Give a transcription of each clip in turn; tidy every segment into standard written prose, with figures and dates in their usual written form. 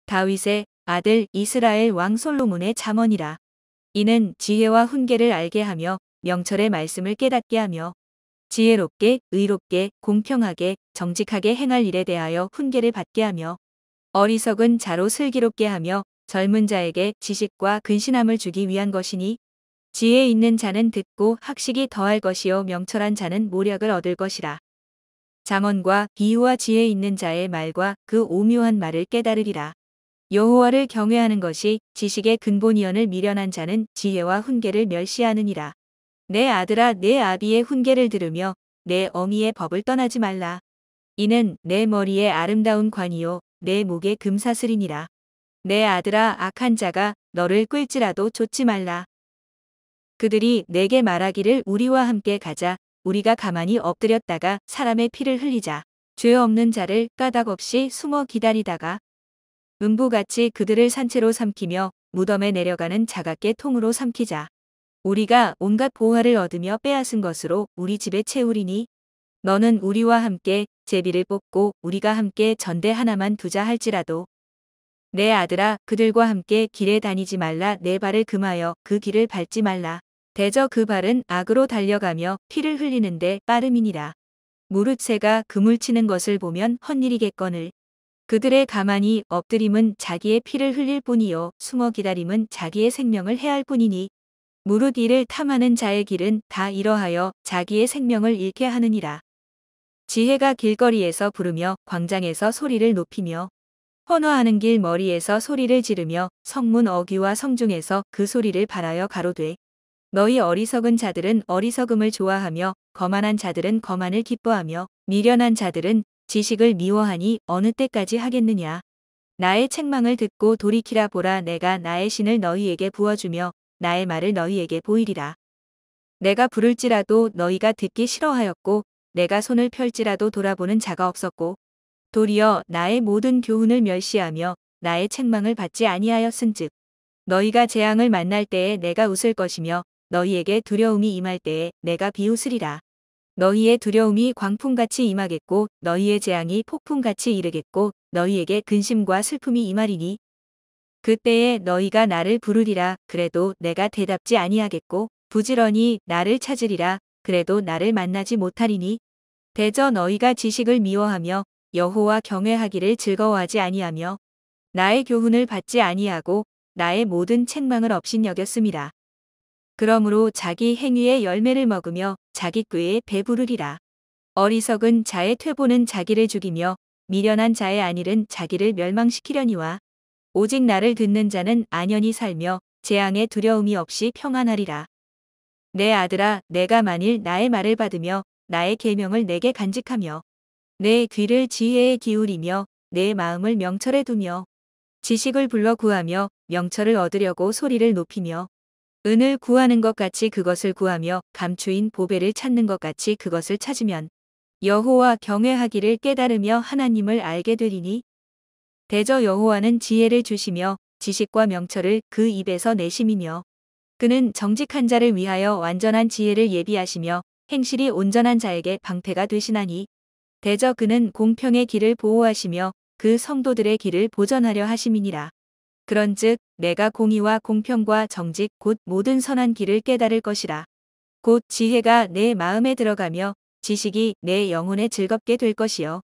다윗의 아들 이스라엘 왕 솔로몬의 잠언이라. 이는 지혜와 훈계를 알게 하며 명철의 말씀을 깨닫게 하며 지혜롭게 의롭게 공평하게 정직하게 행할 일에 대하여 훈계를 받게 하며 어리석은 자로 슬기롭게 하며 젊은 자에게 지식과 근신함을 주기 위한 것이니 지혜 있는 자는 듣고 학식이 더할 것이요 명철한 자는 모략을 얻을 것이라. 잠언과 비유와 지혜 있는 자의 말과 그 오묘한 말을 깨달으리라. 여호와를 경외하는 것이 지식의 근본이언을 미련한 자는 지혜와 훈계를 멸시하느니라. 내 아들아 내 아비의 훈계를 들으며 내 어미의 법을 떠나지 말라. 이는 내 머리에 아름다운 관이요 내 목에 금사슬이니라. 내 아들아 악한 자가 너를 끌지라도 좇지 말라. 그들이 내게 말하기를 우리와 함께 가자. 우리가 가만히 엎드렸다가 사람의 피를 흘리자. 죄 없는 자를 까닭없이 숨어 기다리다가 음부같이 그들을 산채로 삼키며 무덤에 내려가는 자각게 통으로 삼키자. 우리가 온갖 보화를 얻으며 빼앗은 것으로 우리 집에 채우리니 너는 우리와 함께 제비를 뽑고 우리가 함께 전대 하나만 두자 할지라도 내 아들아 그들과 함께 길에 다니지 말라. 내 발을 금하여 그 길을 밟지 말라. 대저 그 발은 악으로 달려가며 피를 흘리는데 빠름이니라. 무릇 새가 그물 치는 것을 보면 헛일이겠거늘 그들의 가만히 엎드림은 자기의 피를 흘릴 뿐이요 숨어 기다림은 자기의 생명을 해할 뿐이니 무릇 이를 탐하는 자의 길은 다 이러하여 자기의 생명을 잃게 하느니라. 지혜가 길거리에서 부르며 광장에서 소리를 높이며 헌화하는 길 머리에서 소리를 지르며 성문 어귀와 성중에서 그 소리를 발하여 가로되 너희 어리석은 자들은 어리석음을 좋아하며 거만한 자들은 거만을 기뻐하며 미련한 자들은 지식을 미워하니 어느 때까지 하겠느냐. 나의 책망을 듣고 돌이키라. 보라 내가 나의 신을 너희에게 부어주며 나의 말을 너희에게 보이리라. 내가 부를지라도 너희가 듣기 싫어하였고 내가 손을 펼지라도 돌아보는 자가 없었고 도리어 나의 모든 교훈을 멸시하며 나의 책망을 받지 아니하였은즉 너희가 재앙을 만날 때에 내가 웃을 것이며 너희에게 두려움이 임할 때에 내가 비웃으리라. 너희의 두려움이 광풍같이 임하겠고 너희의 재앙이 폭풍같이 이르겠고 너희에게 근심과 슬픔이 임하리니 그때에 너희가 나를 부르리라. 그래도 내가 대답지 아니하겠고 부지런히 나를 찾으리라. 그래도 나를 만나지 못하리니 대저 너희가 지식을 미워하며 여호와 경외하기를 즐거워하지 아니하며 나의 교훈을 받지 아니하고 나의 모든 책망을 업신여겼음이라. 그러므로 자기 행위의 열매를 먹으며 자기 꾀에 배부르리라. 어리석은 자의 퇴보는 자기를 죽이며 미련한 자의 안일은 자기를 멸망시키려니와 오직 나를 듣는 자는 안연히 살며 재앙의 두려움이 없이 평안하리라. 내 아들아 내가 만일 나의 말을 받으며 나의 계명을 내게 간직하며 내 귀를 지혜에 기울이며 내 마음을 명철에 두며 지식을 불러 구하며 명철을 얻으려고 소리를 높이며 은을 구하는 것 같이 그것을 구하며 감추인 보배를 찾는 것 같이 그것을 찾으면 여호와 경외하기를 깨달으며 하나님을 알게 되리니 대저 여호와는 지혜를 주시며 지식과 명철을 그 입에서 내심이며 그는 정직한 자를 위하여 완전한 지혜를 예비하시며 행실이 온전한 자에게 방패가 되시나니 대저 그는 공평의 길을 보호하시며 그 성도들의 길을 보전하려 하심이니라. 그런즉 내가 공의와 공평과 정직 곧 모든 선한 길을 깨달을 것이라. 곧 지혜가 내 마음에 들어가며 지식이 내 영혼에 즐겁게 될 것이요.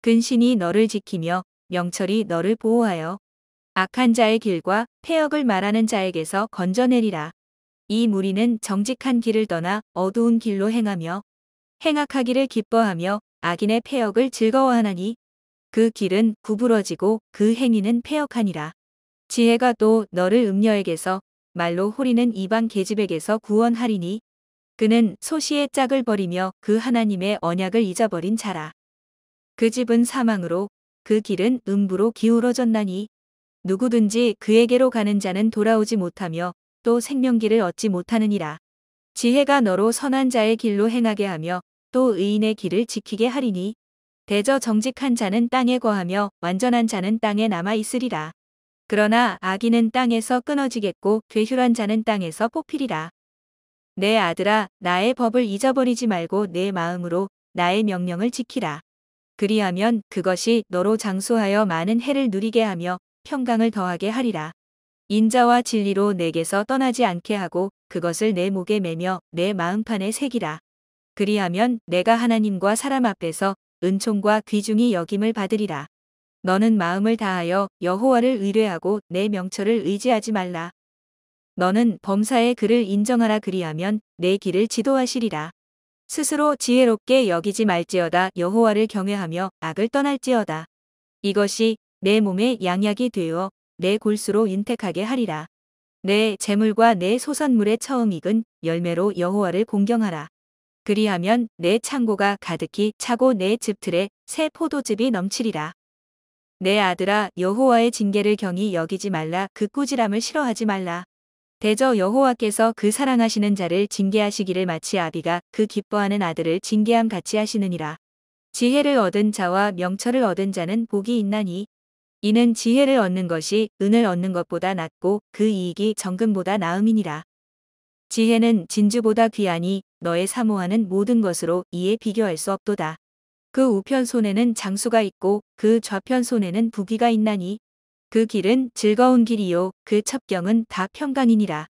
근신이 너를 지키며 명철이 너를 보호하여 악한 자의 길과 패역을 말하는 자에게서 건져내리라. 이 무리는 정직한 길을 떠나 어두운 길로 행하며 행악하기를 기뻐하며 악인의 패역을 즐거워하나니 그 길은 구부러지고 그 행위는 패역하니라. 지혜가 또 너를 음녀에게서 말로 호리는 이방 계집에게서 구원하리니 그는 소시의 짝을 버리며 그 하나님의 언약을 잊어버린 자라. 그 집은 사망으로 그 길은 음부로 기울어졌나니 누구든지 그에게로 가는 자는 돌아오지 못하며 또 생명길을 얻지 못하느니라. 지혜가 너로 선한 자의 길로 행하게 하며 또 의인의 길을 지키게 하리니 대저 정직한 자는 땅에 거하며 완전한 자는 땅에 남아 있으리라. 그러나 악인은 땅에서 끊어지겠고 괴휼한 자는 땅에서 뽑히리라. 내 아들아 나의 법을 잊어버리지 말고 내 마음으로 나의 명령을 지키라. 그리하면 그것이 너로 장수하여 많은 해를 누리게 하며 평강을 더하게 하리라. 인자와 진리로 내게서 떠나지 않게 하고 그것을 내 목에 매며 내 마음판에 새기라. 그리하면 내가 하나님과 사람 앞에서 은총과 귀중히 여김을 받으리라. 너는 마음을 다하여 여호와를 의뢰하고 내 명철을 의지하지 말라. 너는 범사의 그를 인정하라. 그리하면 내 길을 지도하시리라. 스스로 지혜롭게 여기지 말지어다. 여호와를 경외하며 악을 떠날지어다. 이것이 내 몸에 양약이 되어 내 골수로 윤택하게 하리라. 내 재물과 내 소산물의 처음 익은 열매로 여호와를 공경하라. 그리하면 내 창고가 가득히 차고 내 즙틀에 새 포도즙이 넘치리라. 내 아들아, 여호와의 징계를 경히 여기지 말라. 그 꾸지람을 싫어하지 말라. 대저 여호와께서 그 사랑하시는 자를 징계하시기를 마치 아비가 그 기뻐하는 아들을 징계함 같이 하시느니라. 지혜를 얻은 자와 명철을 얻은 자는 복이 있나니 이는 지혜를 얻는 것이 은을 얻는 것보다 낫고 그 이익이 정금보다 나음이니라. 지혜는 진주보다 귀하니 너의 사모하는 모든 것으로 이에 비교할 수 없도다. 그 우편 손에는 장수가 있고 그 좌편 손에는 부귀가 있나니 그 길은 즐거운 길이요 그 첩경은 다 평강이니라.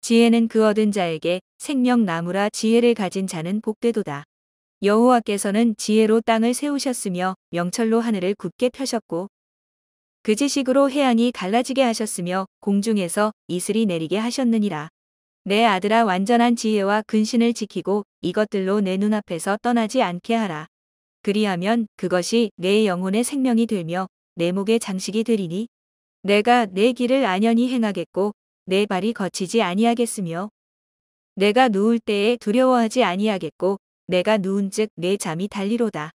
지혜는 그 얻은 자에게 생명나무라. 지혜를 가진 자는 복되도다. 여호와께서는 지혜로 땅을 세우셨으며 명철로 하늘을 굳게 펴셨고 그 지식으로 해안이 갈라지게 하셨으며 공중에서 이슬이 내리게 하셨느니라. 내 아들아, 완전한 지혜와 근신을 지키고 이것들로 내 눈앞에서 떠나지 않게 하라. 그리하면 그것이 내 영혼의 생명이 되며 내 목의 장식이 되리니 내가 내 길을 안연히 행하겠고 내 발이 거치지 아니하겠으며 내가 누울 때에 두려워하지 아니하겠고 내가 누운즉 내 잠이 달리로다.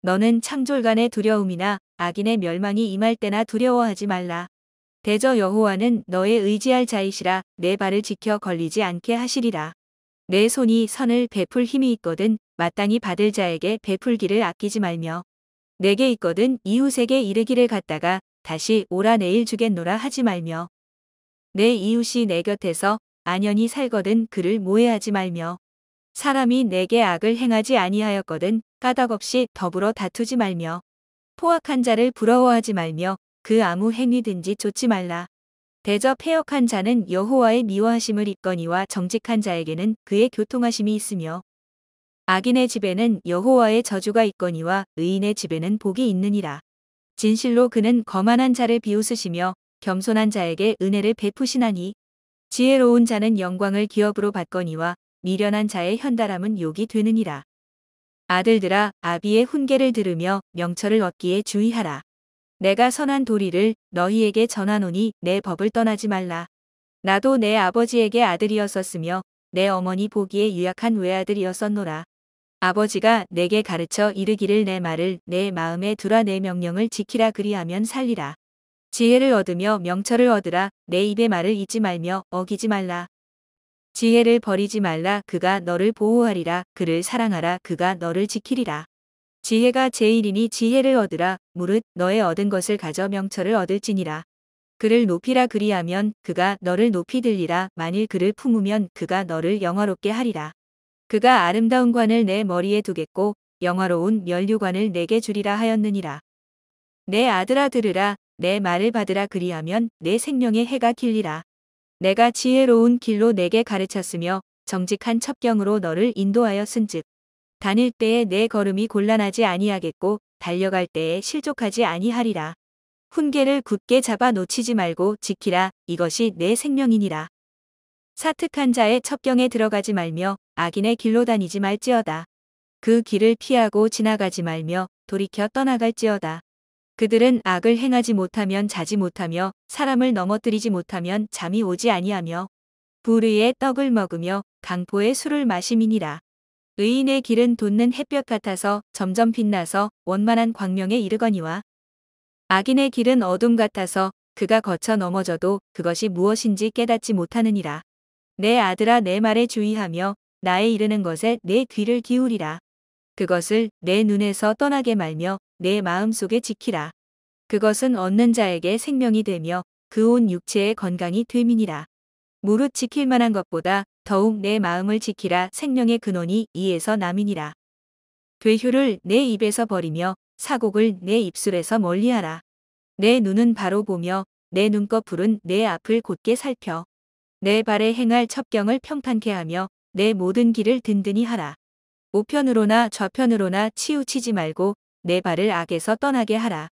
너는 창졸간의 두려움이나 악인의 멸망이 임할 때나 두려워하지 말라. 대저 여호와는 너의 의지할 자이시라. 내 발을 지켜 걸리지 않게 하시리라. 내 손이 선을 베풀 힘이 있거든 마땅히 받을 자에게 베풀기를 아끼지 말며 내게 있거든 이웃에게 이르기를 갖다가 다시 오라 내일 주겠노라 하지 말며 내 이웃이 내 곁에서 안연히 살거든 그를 모해하지 말며 사람이 내게 악을 행하지 아니하였거든 까닭없이 더불어 다투지 말며 포악한 자를 부러워하지 말며 그 아무 행위든지 좇지 말라. 대저 패역한 자는 여호와의 미워하심을 입거니와 정직한 자에게는 그의 교통하심이 있으며 악인의 집에는 여호와의 저주가 있거니와 의인의 집에는 복이 있느니라. 진실로 그는 거만한 자를 비웃으시며 겸손한 자에게 은혜를 베푸시나니 지혜로운 자는 영광을 기업으로 받거니와 미련한 자의 현달함은 욕이 되느니라. 아들들아, 아비의 훈계를 들으며 명철을 얻기에 주의하라. 내가 선한 도리를 너희에게 전하노니 내 법을 떠나지 말라. 나도 내 아버지에게 아들이었었으며 내 어머니 보기에 유약한 외아들이었었노라. 아버지가 내게 가르쳐 이르기를 내 말을 내 마음에 두라. 내 명령을 지키라. 그리하면 살리라. 지혜를 얻으며 명철을 얻으라. 내 입의 말을 잊지 말며 어기지 말라. 지혜를 버리지 말라. 그가 너를 보호하리라. 그를 사랑하라. 그가 너를 지키리라. 지혜가 제일이니 지혜를 얻으라. 무릇 너의 얻은 것을 가져 명철을 얻을지니라. 그를 높이라. 그리하면 그가 너를 높이 들리라. 만일 그를 품으면 그가 너를 영화롭게 하리라. 그가 아름다운 관을 내 머리에 두겠고 영화로운 면류관을 내게 주리라 하였느니라. 내 아들아, 들으라. 내 말을 받으라. 그리하면 내 생명의 해가 길리라. 내가 지혜로운 길로 내게 가르쳤으며 정직한 첩경으로 너를 인도하였은즉 다닐 때에 내 걸음이 곤란하지 아니하겠고 달려갈 때에 실족하지 아니하리라. 훈계를 굳게 잡아 놓치지 말고 지키라. 이것이 내 생명이니라. 사특한 자의 첩경에 들어가지 말며 악인의 길로 다니지 말지어다. 그 길을 피하고 지나가지 말며 돌이켜 떠나갈지어다. 그들은 악을 행하지 못하면 자지 못하며 사람을 넘어뜨리지 못하면 잠이 오지 아니하며 불의의 떡을 먹으며 강포의 술을 마심이니라. 의인의 길은 돋는 햇볕 같아서 점점 빛나서 원만한 광명에 이르거니와 악인의 길은 어둠 같아서 그가 거쳐 넘어져도 그것이 무엇인지 깨닫지 못하느니라. 내 아들아, 내 말에 주의하며 나의 이르는 것에 내 귀를 기울이라. 그것을 내 눈에서 떠나게 말며 내 마음속에 지키라. 그것은 얻는 자에게 생명이 되며 그 온 육체의 건강이 됨이니라. 무릇 지킬 만한 것보다 더욱 내 마음을 지키라. 생명의 근원이 이에서 남이니라. 괴휴를 내 입에서 버리며 사곡을 내 입술에서 멀리하라. 내 눈은 바로 보며 내 눈꺼풀은 내 앞을 곧게 살펴. 내 발에 행할 첩경을 평탄케 하며 내 모든 길을 든든히 하라. 우편으로나 좌편으로나 치우치지 말고 내 발을 악에서 떠나게 하라.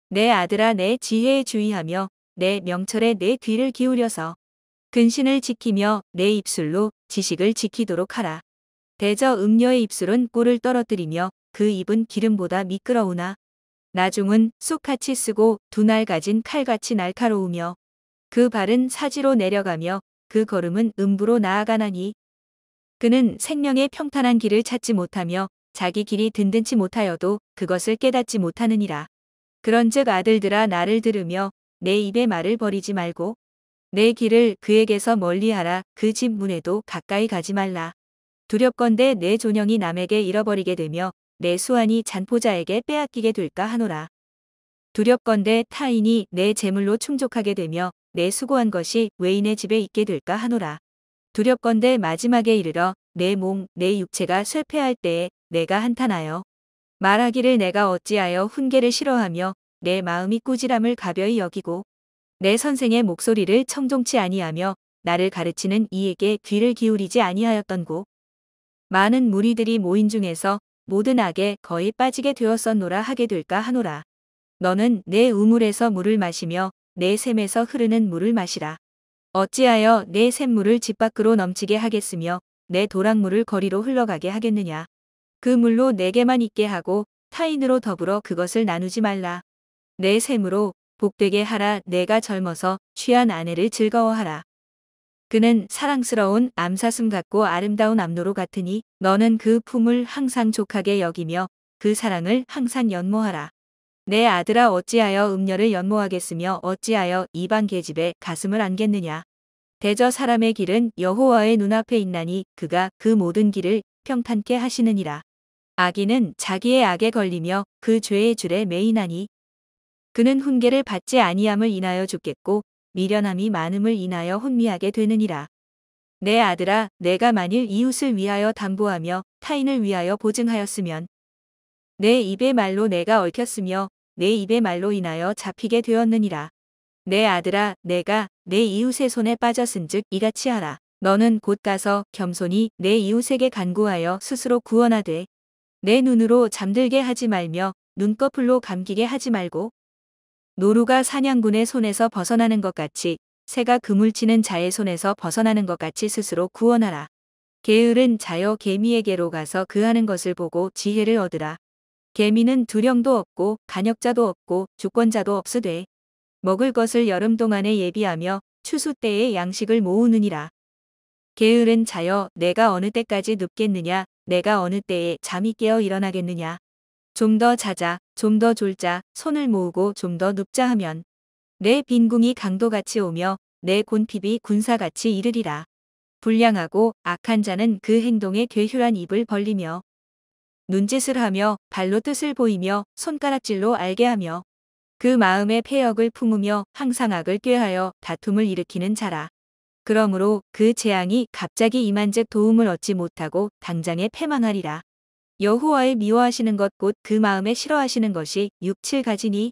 내 아들아 내 지혜에 주의하며 내 명철에 내 귀를 기울여서 근신을 지키며 내 입술로 지식을 지키도록 하라. 대저 음녀의 입술은 꿀을 떨어뜨리며 그 입은 기름보다 미끄러우나 나중은 쑥같이 쓰고 두 날 가진 칼같이 날카로우며 그 발은 사지로 내려가며 그 걸음은 음부로 나아가나니 그는 생명의 평탄한 길을 찾지 못하며 자기 길이 든든치 못하여도 그것을 깨닫지 못하느니라. 그런즉 아들들아 나를 들으며 내 입의 말을 버리지 말고 내 길을 그에게서 멀리하라. 그 집 문에도 가까이 가지 말라. 두렵건대 내 존영이 남에게 잃어버리게 되며 내 수완이 잔포자에게 빼앗기게 될까 하노라. 두렵건대 타인이 내 재물로 충족하게 되며 내 수고한 것이 외인의 집에 있게 될까 하노라. 두렵건대 마지막에 이르러 내 몸, 내 육체가 쇠폐할 때에 내가 한탄하여 말하기를 내가 어찌하여 훈계를 싫어하며 내 마음이 꾸지람을 가벼이 여기고 내 선생의 목소리를 청종치 아니하며 나를 가르치는 이에게 귀를 기울이지 아니하였던고. 많은 무리들이 모인 중에서 모든 악에 거의 빠지게 되었었노라 하게 될까 하노라. 너는 내 우물에서 물을 마시며 내 샘에서 흐르는 물을 마시라. 어찌하여 내 샘물을 집 밖으로 넘치게 하겠으며 내 도랑물을 거리로 흘러가게 하겠느냐. 그 물로 내게만 있게 하고 타인으로 더불어 그것을 나누지 말라. 내 샘으로 복되게 하라. 내가 젊어서 취한 아내를 즐거워하라. 그는 사랑스러운 암사슴 같고 아름다운 암노루 같으니 너는 그 품을 항상 족하게 여기며 그 사랑을 항상 연모하라. 내 아들아 어찌하여 음녀를 연모하겠으며 어찌하여 이방 계집에 가슴을 안겠느냐. 대저 사람의 길은 여호와의 눈앞에 있나니 그가 그 모든 길을 평탄케 하시느니라. 악인은 자기의 악에 걸리며 그 죄의 줄에 매이나니 그는 훈계를 받지 아니함을 인하여 죽겠고 미련함이 많음을 인하여 혼미하게 되느니라. 내 아들아 내가 만일 이웃을 위하여 담보하며 타인을 위하여 보증하였으면 내 입의 말로 내가 얽혔으며 내 입의 말로 인하여 잡히게 되었느니라. 내 아들아 내가 내 이웃의 손에 빠졌은즉 이같이 하라. 너는 곧 가서 겸손히 내 이웃에게 간구하여 스스로 구원하되 내 눈으로 잠들게 하지 말며 눈꺼풀로 감기게 하지 말고 노루가 사냥꾼의 손에서 벗어나는 것 같이 새가 그물치는 자의 손에서 벗어나는 것 같이 스스로 구원하라. 게으른 자여 개미에게로 가서 그 하는 것을 보고 지혜를 얻으라. 개미는 두령도 없고 간역자도 없고 주권자도 없으되 먹을 것을 여름 동안에 예비하며 추수 때에 양식을 모으느니라. 게으른 자여 내가 어느 때까지 눕겠느냐. 내가 어느 때에 잠이 깨어 일어나겠느냐. 좀 더 자자, 좀 더 졸자, 손을 모으고 좀 더 눕자 하면 내 빈궁이 강도같이 오며 내 곤핍이 군사같이 이르리라. 불량하고 악한 자는 그 행동에 괴휴란 입을 벌리며 눈짓을 하며 발로 뜻을 보이며 손가락질로 알게 하며 그 마음에 패역을 품으며 항상 악을 꾀하여 다툼을 일으키는 자라. 그러므로 그 재앙이 갑자기 임한즉 도움을 얻지 못하고 당장에 패망하리라. 여호와의 미워하시는 것 곧 그 마음에 싫어하시는 것이 6, 7가지니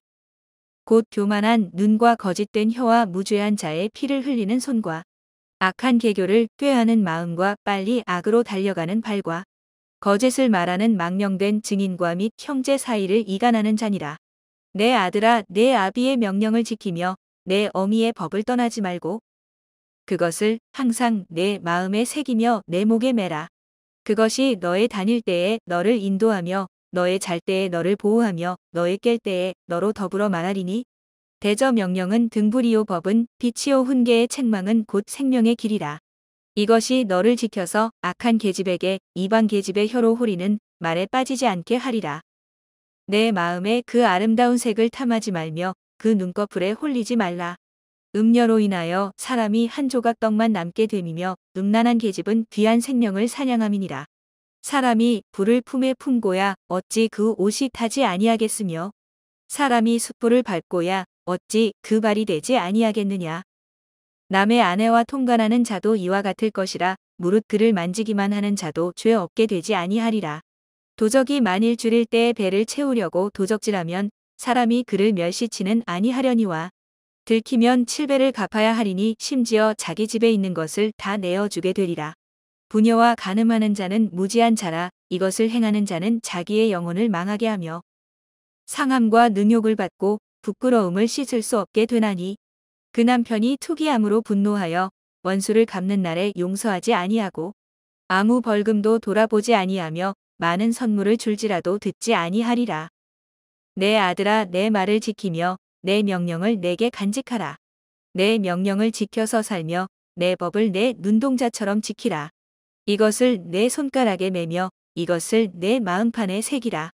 곧 교만한 눈과 거짓된 혀와 무죄한 자의 피를 흘리는 손과 악한 계교를 꾀하는 마음과 빨리 악으로 달려가는 발과 거짓을 말하는 망령된 증인과 및 형제 사이를 이간하는 자니라. 내 아들아 내 아비의 명령을 지키며 내 어미의 법을 떠나지 말고 그것을 항상 내 마음에 새기며 내 목에 매라. 그것이 너의 다닐 때에 너를 인도하며 너의 잘 때에 너를 보호하며 너의 깰 때에 너로 더불어 말하리니 대저 명령은 등불이요 법은 빛이요 훈계의 책망은 곧 생명의 길이라. 이것이 너를 지켜서 악한 계집에게 이방 계집의 혀로 호리는 말에 빠지지 않게 하리라. 내 마음에 그 아름다운 색을 탐하지 말며 그 눈꺼풀에 홀리지 말라. 음녀로 인하여 사람이 한 조각 떡만 남게 됨이며 음란한 계집은 귀한 생명을 사냥함이니라. 사람이 불을 품에 품고야 어찌 그 옷이 타지 아니하겠으며 사람이 숯불을 밟고야 어찌 그 발이 되지 아니하겠느냐. 남의 아내와 통관하는 자도 이와 같을 것이라. 무릇 그를 만지기만 하는 자도 죄 없게 되지 아니하리라. 도적이 만일 줄일 때에 배를 채우려고 도적질하면 사람이 그를 멸시치는 아니하려니와 들키면 7배를 갚아야 하리니 심지어 자기 집에 있는 것을 다 내어주게 되리라. 부녀와 간음하는 자는 무지한 자라. 이것을 행하는 자는 자기의 영혼을 망하게 하며 상함과 능욕을 받고 부끄러움을 씻을 수 없게 되나니 그 남편이 투기함으로 분노하여 원수를 갚는 날에 용서하지 아니하고 아무 벌금도 돌아보지 아니하며 많은 선물을 줄지라도 듣지 아니하리라. 내 아들아, 내 말을 지키며 내 명령을 내게 간직하라. 내 명령을 지켜서 살며 내 법을 내 눈동자처럼 지키라. 이것을 내 손가락에 매며 이것을 내 마음판에 새기라.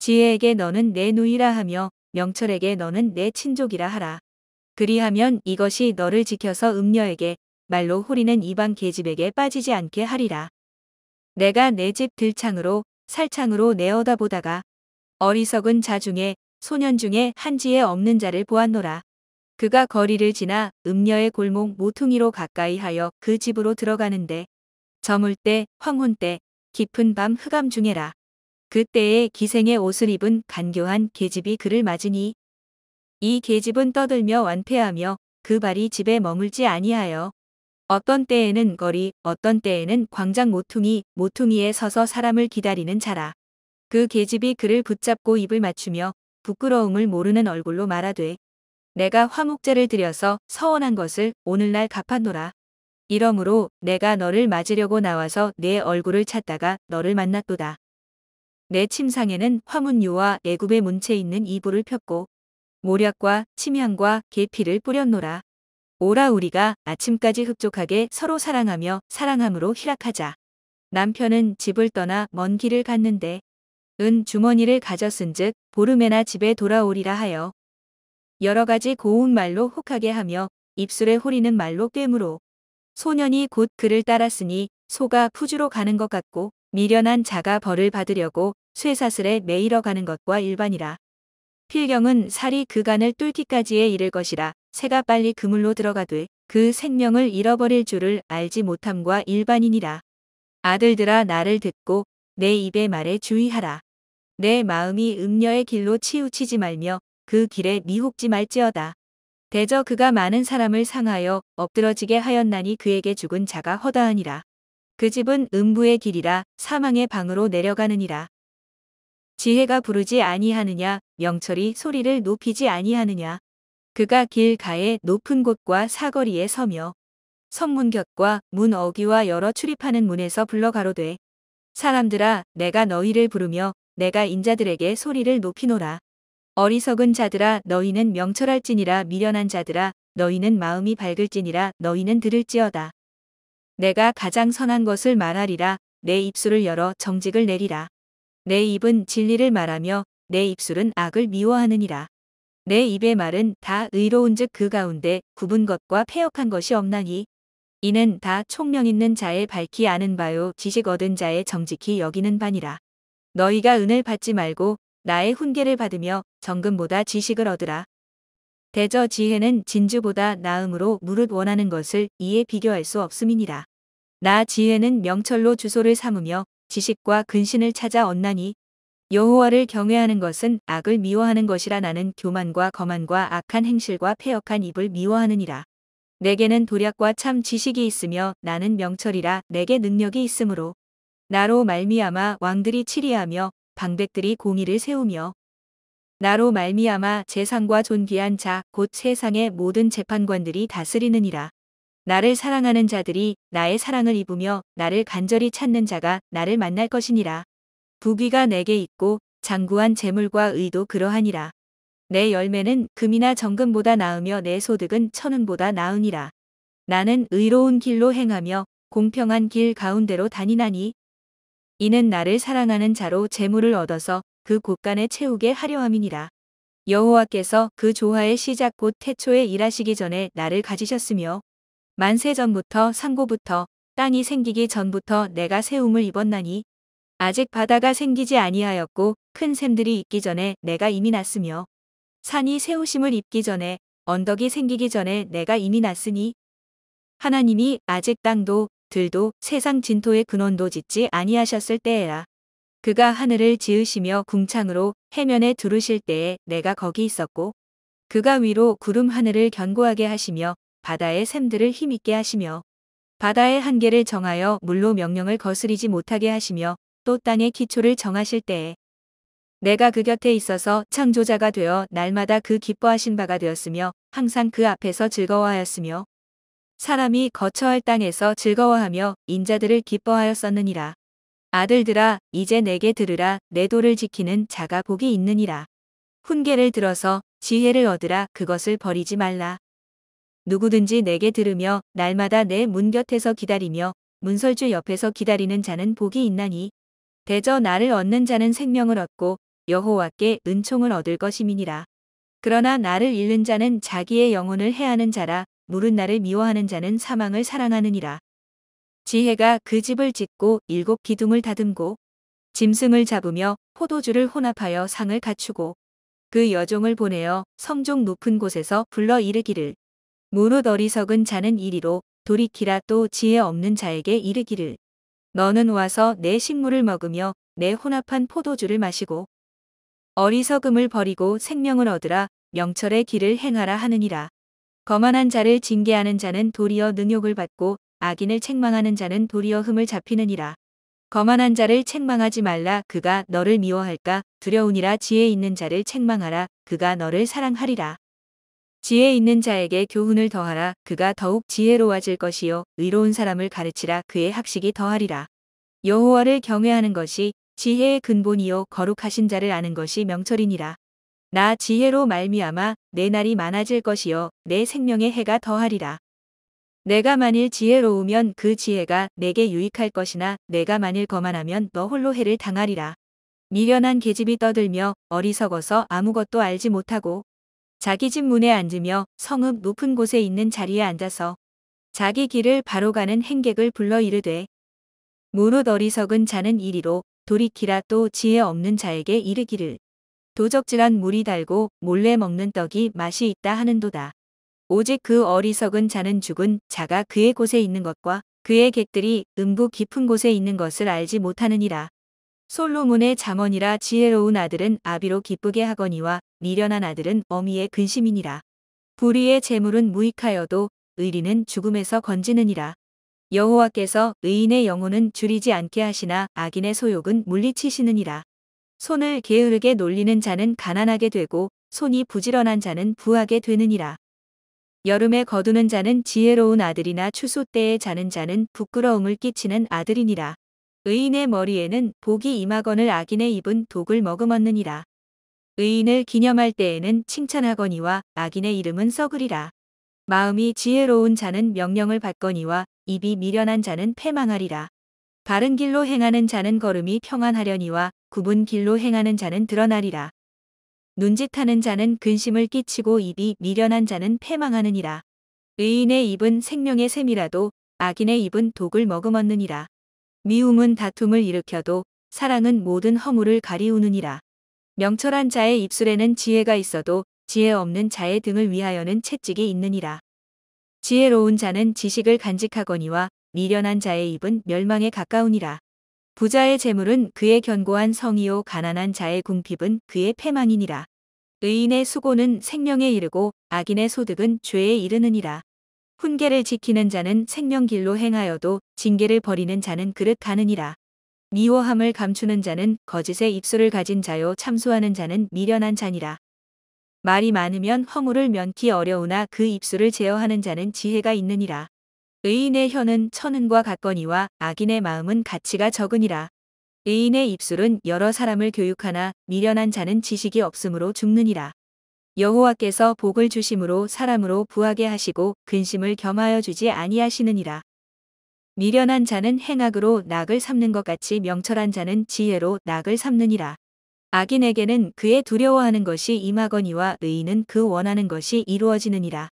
지혜에게 너는 내 누이라 하며 명철에게 너는 내 친족이라 하라. 그리하면 이것이 너를 지켜서 음녀에게 말로 호리는 이방 계집에게 빠지지 않게 하리라. 내가 내 집 들창으로 살창으로 내어다 보다가 어리석은 자 중에 소년 중에 한지에 없는 자를 보았노라. 그가 거리를 지나 음녀의 골목 모퉁이로 가까이 하여 그 집으로 들어가는데 저물 때 황혼 때 깊은 밤 흑암 중에라. 그때에 기생의 옷을 입은 간교한 계집이 그를 맞으니 이 계집은 떠들며 완패하며 그 발이 집에 머물지 아니하여 어떤 때에는 거리 어떤 때에는 광장 모퉁이에 서서 사람을 기다리는 자라. 그 계집이 그를 붙잡고 입을 맞추며 부끄러움을 모르는 얼굴로 말하되 내가 화목제를 드려서 서원한 것을 오늘날 갚았노라. 이러므로 내가 너를 맞으려고 나와서 내 얼굴을 찾다가 너를 만났도다. 내 침상에는 화문유와 애굽의 문채 있는 이불을 폈고 모략과 침향과 계피를 뿌렸노라. 오라 우리가 아침까지 흡족하게 서로 사랑하며 사랑함으로 희락하자. 남편은 집을 떠나 먼 길을 갔는데 은 주머니를 가졌은즉 보름에나 집에 돌아오리라 하여 여러 가지 고운 말로 혹하게 하며 입술에 호리는 말로 꿰물어 소년이 곧 그를 따랐으니 소가 푸주로 가는 것 같고 미련한 자가 벌을 받으려고 쇠사슬에 매이러 가는 것과 일반이라. 필경은 살이 그간을 뚫기까지에 이를 것이라. 새가 빨리 그물로 들어가되 그 생명을 잃어버릴 줄을 알지 못함과 일반이니라. 아들들아 나를 듣고 내 입의 말에 주의하라. 내 마음이 음녀의 길로 치우치지 말며 그 길에 미혹지 말지어다. 대저 그가 많은 사람을 상하여 엎드러지게 하였나니 그에게 죽은 자가 허다하니라. 그 집은 음부의 길이라 사망의 방으로 내려가느니라. 지혜가 부르지 아니하느냐 명철이 소리를 높이지 아니하느냐. 그가 길 가에 높은 곳과 사거리에 서며 성문 곁과 문 어귀와 여러 출입하는 문에서 불러 가로되 사람들아 내가 너희를 부르며 내가 인자들에게 소리를 높이노라. 어리석은 자들아 너희는 명철할지니라. 미련한 자들아 너희는 마음이 밝을지니라. 너희는 들을지어다. 내가 가장 선한 것을 말하리라. 내 입술을 열어 정직을 내리라. 내 입은 진리를 말하며 내 입술은 악을 미워하느니라. 내 입의 말은 다 의로운즉 그 가운데 굽은 것과 패역한 것이 없나니 이는 다 총명 있는 자의 밝히 아는 바요 지식 얻은 자의 정직히 여기는 바니라. 너희가 은을 받지 말고 나의 훈계를 받으며 정금보다 지식을 얻으라. 대저 지혜는 진주보다 나음으로 무릇 원하는 것을 이에 비교할 수 없음이니라. 나 지혜는 명철로 주소를 삼으며 지식과 근신을 찾아 얻나니 여호와를 경외하는 것은 악을 미워하는 것이라. 나는 교만과 거만과 악한 행실과 패역한 입을 미워하느니라. 내게는 도략과 참 지식이 있으며 나는 명철이라. 내게 능력이 있으므로 나로 말미암아 왕들이 치리하며 방백들이 공의를 세우며 나로 말미암아 재상과 존귀한 자 곧 세상의 모든 재판관들이 다스리느니라. 나를 사랑하는 자들이 나의 사랑을 입으며 나를 간절히 찾는 자가 나를 만날 것이니라. 부귀가 내게 있고 장구한 재물과 의도 그러하니라. 내 열매는 금이나 정금보다 나으며 내 소득은 천은보다 나으니라. 나는 의로운 길로 행하며 공평한 길 가운데로 다니나니 이는 나를 사랑하는 자로 재물을 얻어서 그 곳간에 채우게 하려 함이니라. 여호와께서 그 조화의 시작 곧 태초에 일하시기 전에 나를 가지셨으며 만세 전부터 상고부터 땅이 생기기 전부터 내가 세움을 입었나니 아직 바다가 생기지 아니하였고 큰 샘들이 있기 전에 내가 이미 났으며 산이 세우심을 입기 전에 언덕이 생기기 전에 내가 이미 났으니 하나님이 아직 땅도 들도 세상 진토의 근원도 짓지 아니하셨을 때에라. 그가 하늘을 지으시며 궁창으로 해면에 두르실 때에 내가 거기 있었고 그가 위로 구름 하늘을 견고하게 하시며 바다의 샘들을 힘있게 하시며 바다의 한계를 정하여 물로 명령을 거스리지 못하게 하시며 또 땅의 기초를 정하실 때에 내가 그 곁에 있어서 창조자가 되어 날마다 그 기뻐하신 바가 되었으며 항상 그 앞에서 즐거워하였으며 사람이 거처할 땅에서 즐거워하며 인자들을 기뻐하였었느니라. 아들들아 이제 내게 들으라. 내 도를 지키는 자가 복이 있느니라. 훈계를 들어서 지혜를 얻으라. 그것을 버리지 말라. 누구든지 내게 들으며 날마다 내 문 곁에서 기다리며 문설주 옆에서 기다리는 자는 복이 있나니 대저 나를 얻는 자는 생명을 얻고 여호와께 은총을 얻을 것임이니라. 그러나 나를 잃는 자는 자기의 영혼을 해하는 자라. 물은 나를 미워하는 자는 사망을 사랑하느니라. 지혜가 그 집을 짓고 7 기둥을 다듬고 짐승을 잡으며 포도주를 혼합하여 상을 갖추고 그 여종을 보내어 성종 높은 곳에서 불러 이르기를 무릇 어리석은 자는 이리로 돌이키라. 또 지혜 없는 자에게 이르기를 너는 와서 내 식물을 먹으며 내 혼합한 포도주를 마시고 어리석음을 버리고 생명을 얻으라. 명철의 길을 행하라 하느니라. 거만한 자를 징계하는 자는 도리어 능욕을 받고 악인을 책망하는 자는 도리어 흠을 잡히느니라. 거만한 자를 책망하지 말라. 그가 너를 미워할까 두려우니라. 지혜 있는 자를 책망하라. 그가 너를 사랑하리라. 지혜 있는 자에게 교훈을 더하라. 그가 더욱 지혜로워질 것이요 의로운 사람을 가르치라. 그의 학식이 더하리라. 여호와를 경외하는 것이 지혜의 근본이요 거룩하신 자를 아는 것이 명철이니라. 나 지혜로 말미암아 내 날이 많아질 것이요 내 생명의 해가 더하리라. 내가 만일 지혜로우면 그 지혜가 내게 유익할 것이나 내가 만일 거만하면 너 홀로 해를 당하리라. 미련한 계집이 떠들며 어리석어서 아무것도 알지 못하고 자기 집 문에 앉으며 성읍 높은 곳에 있는 자리에 앉아서 자기 길을 바로 가는 행객을 불러 이르되 무릇 어리석은 자는 이리로 돌이키라. 또 지혜 없는 자에게 이르기를 도적질한 물이 달고 몰래 먹는 떡이 맛이 있다 하는도다. 오직 그 어리석은 자는 죽은 자가 그의 곳에 있는 것과 그의 객들이 음부 깊은 곳에 있는 것을 알지 못하느니라. 솔로몬의 잠언이라. 지혜로운 아들은 아비로 기쁘게 하거니와 미련한 아들은 어미의 근심이니라. 불의의 재물은 무익하여도 의리는 죽음에서 건지느니라. 여호와께서 의인의 영혼은 줄이지 않게 하시나 악인의 소욕은 물리치시느니라. 손을 게으르게 놀리는 자는 가난하게 되고 손이 부지런한 자는 부하게 되느니라. 여름에 거두는 자는 지혜로운 아들이나 추수 때에 자는 자는 부끄러움을 끼치는 아들이니라. 의인의 머리에는 복이 임하거늘 악인의 입은 독을 머금었느니라. 의인을 기념할 때에는 칭찬하거니와 악인의 이름은 썩으리라. 마음이 지혜로운 자는 명령을 받거니와 입이 미련한 자는 패망하리라. 바른 길로 행하는 자는 걸음이 평안하려니와 굽은 길로 행하는 자는 드러나리라. 눈짓하는 자는 근심을 끼치고 입이 미련한 자는 패망하느니라. 의인의 입은 생명의 샘이라도 악인의 입은 독을 머금었느니라. 미움은 다툼을 일으켜도 사랑은 모든 허물을 가리우느니라. 명철한 자의 입술에는 지혜가 있어도 지혜 없는 자의 등을 위하여는 채찍이 있느니라. 지혜로운 자는 지식을 간직하거니와 미련한 자의 입은 멸망에 가까우니라. 부자의 재물은 그의 견고한 성이요 가난한 자의 궁핍은 그의 패망이니라. 의인의 수고는 생명에 이르고 악인의 소득은 죄에 이르느니라. 훈계를 지키는 자는 생명길로 행하여도 징계를 버리는 자는 그릇 가느니라. 미워함을 감추는 자는 거짓의 입술을 가진 자요 참소하는 자는 미련한 자니라. 말이 많으면 허물을 면키 어려우나 그 입술을 제어하는 자는 지혜가 있느니라. 의인의 혀는 천은과 같거니와 악인의 마음은 가치가 적으니라. 의인의 입술은 여러 사람을 교육하나 미련한 자는 지식이 없으므로 죽느니라. 여호와께서 복을 주심으로 사람으로 부하게 하시고 근심을 겸하여 주지 아니하시느니라. 미련한 자는 행악으로 낙을 삼는 것 같이 명철한 자는 지혜로 낙을 삼느니라. 악인에게는 그의 두려워하는 것이 임하거니와 의인은 그 원하는 것이 이루어지느니라.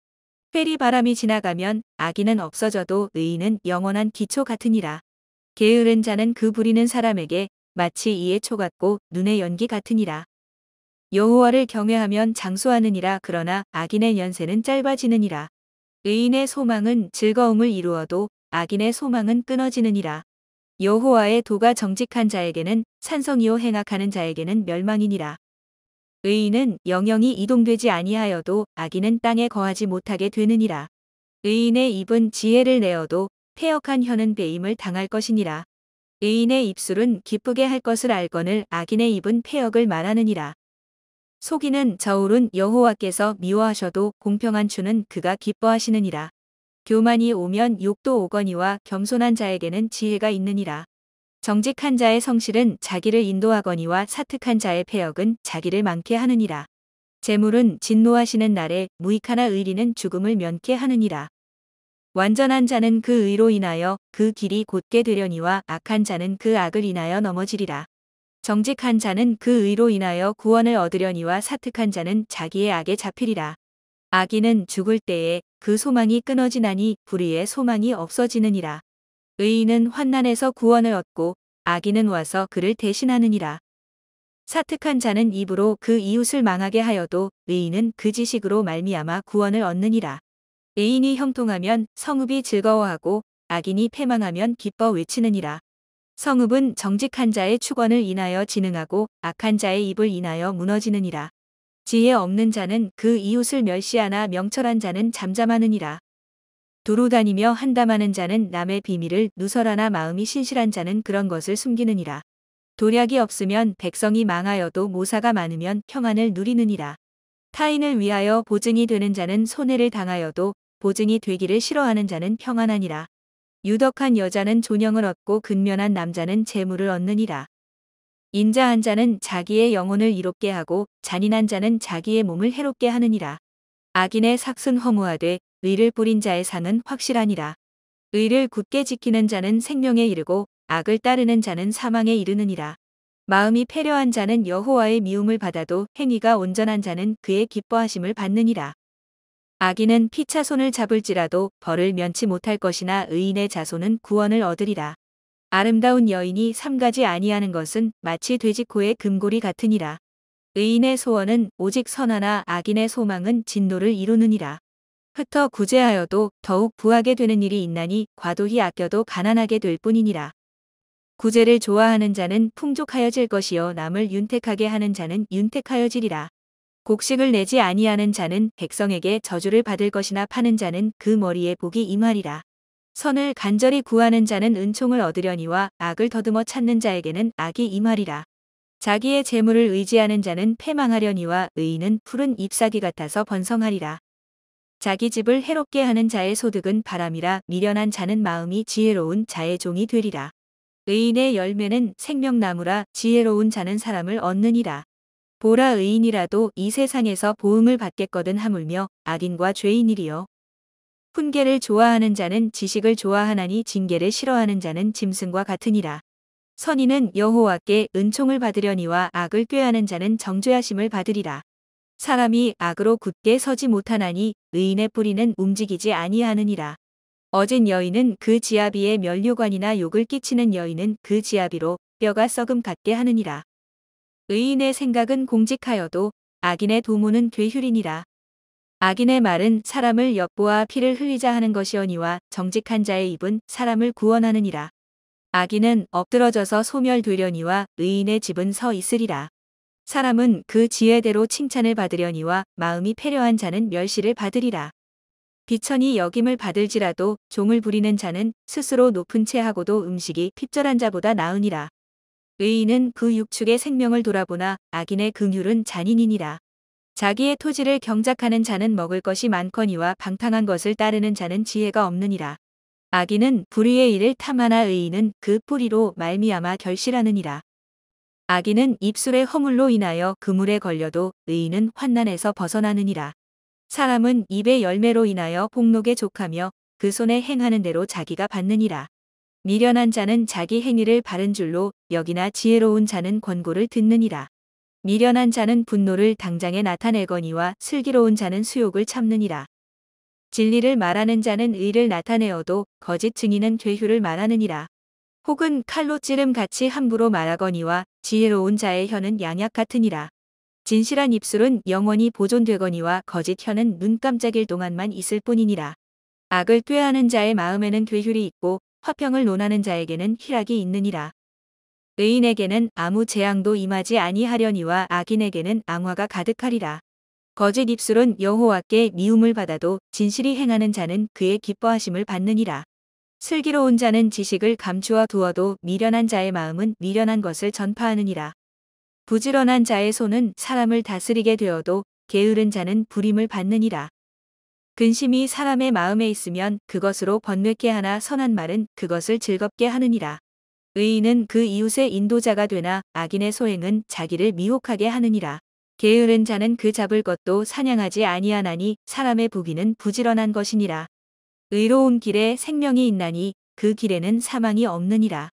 회리 바람이 지나가면 악인은 없어져도 의인은 영원한 기초 같으니라. 게으른 자는 그 부리는 사람에게 마치 이의 초 같고 눈의 연기 같으니라. 여호와를 경외하면 장수하느니라. 그러나 악인의 연세는 짧아지느니라. 의인의 소망은 즐거움을 이루어도 악인의 소망은 끊어지느니라. 여호와의 도가 정직한 자에게는 산성이요 행악하는 자에게는 멸망이니라. 의인은 영영이 이동되지 아니하여도 악인은 땅에 거하지 못하게 되느니라. 의인의 입은 지혜를 내어도 패역한 혀는 배임을 당할 것이니라. 의인의 입술은 기쁘게 할 것을 알거늘 악인의 입은 패역을 말하느니라. 속이는 저울은 여호와께서 미워하셔도 공평한 추는 그가 기뻐하시느니라. 교만이 오면 욕도 오거니와 겸손한 자에게는 지혜가 있느니라. 정직한 자의 성실은 자기를 인도하거니와 사특한 자의 패역은 자기를 많게 하느니라. 재물은 진노하시는 날에 무익하나 의리는 죽음을 면케 하느니라. 완전한 자는 그 의로 인하여 그 길이 곧게 되려니와 악한 자는 그 악을 인하여 넘어지리라. 정직한 자는 그 의로 인하여 구원을 얻으려니와 사특한 자는 자기의 악에 잡히리라. 악인은 죽을 때에 그 소망이 끊어지나니 불의의 소망이 없어지느니라. 의인은 환난에서 구원을 얻고 악인은 와서 그를 대신하느니라. 사특한 자는 입으로 그 이웃을 망하게 하여도 의인은 그 지식으로 말미암아 구원을 얻느니라. 의인이 형통하면 성읍이 즐거워하고 악인이 패망하면 기뻐 외치느니라. 성읍은 정직한 자의 축원을 인하여 진흥하고 악한 자의 입을 인하여 무너지느니라. 지혜 없는 자는 그 이웃을 멸시하나 명철한 자는 잠잠하느니라. 두루 다니며 한담하는 자는 남의 비밀을 누설하나 마음이 신실한 자는 그런 것을 숨기느니라. 도략이 없으면 백성이 망하여도 모사가 많으면 평안을 누리느니라. 타인을 위하여 보증이 되는 자는 손해를 당하여도 보증이 되기를 싫어하는 자는 평안하니라. 유덕한 여자는 존영을 얻고 근면한 남자는 재물을 얻느니라. 인자한 자는 자기의 영혼을 이롭게 하고 잔인한 자는 자기의 몸을 해롭게 하느니라. 악인의 삭은 허무하되 의를 뿌린 자의 상은 확실하니라. 의를 굳게 지키는 자는 생명에 이르고 악을 따르는 자는 사망에 이르느니라. 마음이 패려한 자는 여호와의 미움을 받아도 행위가 온전한 자는 그의 기뻐하심을 받느니라. 악인은 피차 손을 잡을지라도 벌을 면치 못할 것이나 의인의 자손은 구원을 얻으리라. 아름다운 여인이 삼가지 아니하는 것은 마치 돼지코의 금고리 같으니라. 의인의 소원은 오직 선하나 악인의 소망은 진노를 이루느니라. 흩어 구제하여도 더욱 부하게 되는 일이 있나니 과도히 아껴도 가난하게 될 뿐이니라. 구제를 좋아하는 자는 풍족하여질 것이요 남을 윤택하게 하는 자는 윤택하여지리라. 곡식을 내지 아니하는 자는 백성에게 저주를 받을 것이나 파는 자는 그 머리에 복이 임하리라. 선을 간절히 구하는 자는 은총을 얻으려니와 악을 더듬어 찾는 자에게는 악이 임하리라. 자기의 재물을 의지하는 자는 패망하려니와 의인은 푸른 잎사귀 같아서 번성하리라. 자기 집을 해롭게 하는 자의 소득은 바람이라 미련한 자는 마음이 지혜로운 자의 종이 되리라. 의인의 열매는 생명나무라 지혜로운 자는 사람을 얻느니라. 보라 의인이라도 이 세상에서 보응을 받겠거든 하물며 악인과 죄인이리요. 훈계를 좋아하는 자는 지식을 좋아하나니 징계를 싫어하는 자는 짐승과 같으니라. 선인은 여호와께 은총을 받으려니와 악을 꾀하는 자는 정죄하심을 받으리라. 사람이 악으로 굳게 서지 못하나니 의인의 뿌리는 움직이지 아니하느니라. 어진 여인은 그 지아비의 면류관이나 욕을 끼치는 여인은 그 지아비로 뼈가 썩음 같게 하느니라. 의인의 생각은 공직하여도 악인의 도모는 괴휼이니라. 악인의 말은 사람을 엿보아 피를 흘리자 하는 것이오니와 정직한 자의 입은 사람을 구원하느니라. 악인은 엎드러져서 소멸되려니와 의인의 집은 서 있으리라. 사람은 그 지혜대로 칭찬을 받으려니와 마음이 패려한 자는 멸시를 받으리라. 비천이 여김을 받을지라도 종을 부리는 자는 스스로 높은 채 하고도 음식이 핍절한 자보다 나으니라. 의인은 그 육축의 생명을 돌아보나 악인의 긍휼은 잔인이니라. 자기의 토지를 경작하는 자는 먹을 것이 많거니와 방탕한 것을 따르는 자는 지혜가 없느니라. 악인은 불의의 일을 탐하나 의인은 그 뿌리로 말미암아 결실하느니라. 악인은 입술의 허물로 인하여 그물에 걸려도 의인은 환난에서 벗어나느니라. 사람은 입의 열매로 인하여 복록에 족하며 그 손에 행하는 대로 자기가 받느니라. 미련한 자는 자기 행위를 바른 줄로 여기나 지혜로운 자는 권고를 듣느니라. 미련한 자는 분노를 당장에 나타내거니와 슬기로운 자는 수욕을 참느니라. 진리를 말하는 자는 의를 나타내어도 거짓 증인은 괴휴를 말하느니라. 혹은 칼로 찌름 같이 함부로 말하거니와 지혜로운 자의 혀는 양약 같으니라. 진실한 입술은 영원히 보존되거니와 거짓 혀는 눈 깜짝일 동안만 있을 뿐이니라. 악을 꾀하는 자의 마음에는 괴휼이 있고 화평을 논하는 자에게는 희락이 있느니라. 의인에게는 아무 재앙도 임하지 아니하려니와 악인에게는 앙화가 가득하리라. 거짓 입술은 여호와께 미움을 받아도 진실이 행하는 자는 그의 기뻐하심을 받느니라. 슬기로운 자는 지식을 감추어 두어도 미련한 자의 마음은 미련한 것을 전파하느니라. 부지런한 자의 손은 사람을 다스리게 되어도 게으른 자는 부림을 받느니라. 근심이 사람의 마음에 있으면 그것으로 번뇌케 하나 선한 말은 그것을 즐겁게 하느니라. 의인은 그 이웃의 인도자가 되나 악인의 소행은 자기를 미혹하게 하느니라. 게으른 자는 그 잡을 것도 사냥하지 아니하나니 사람의 부귀는 부지런한 것이니라. 의로운 길에 생명이 있나니 그 길에는 사망이 없느니라.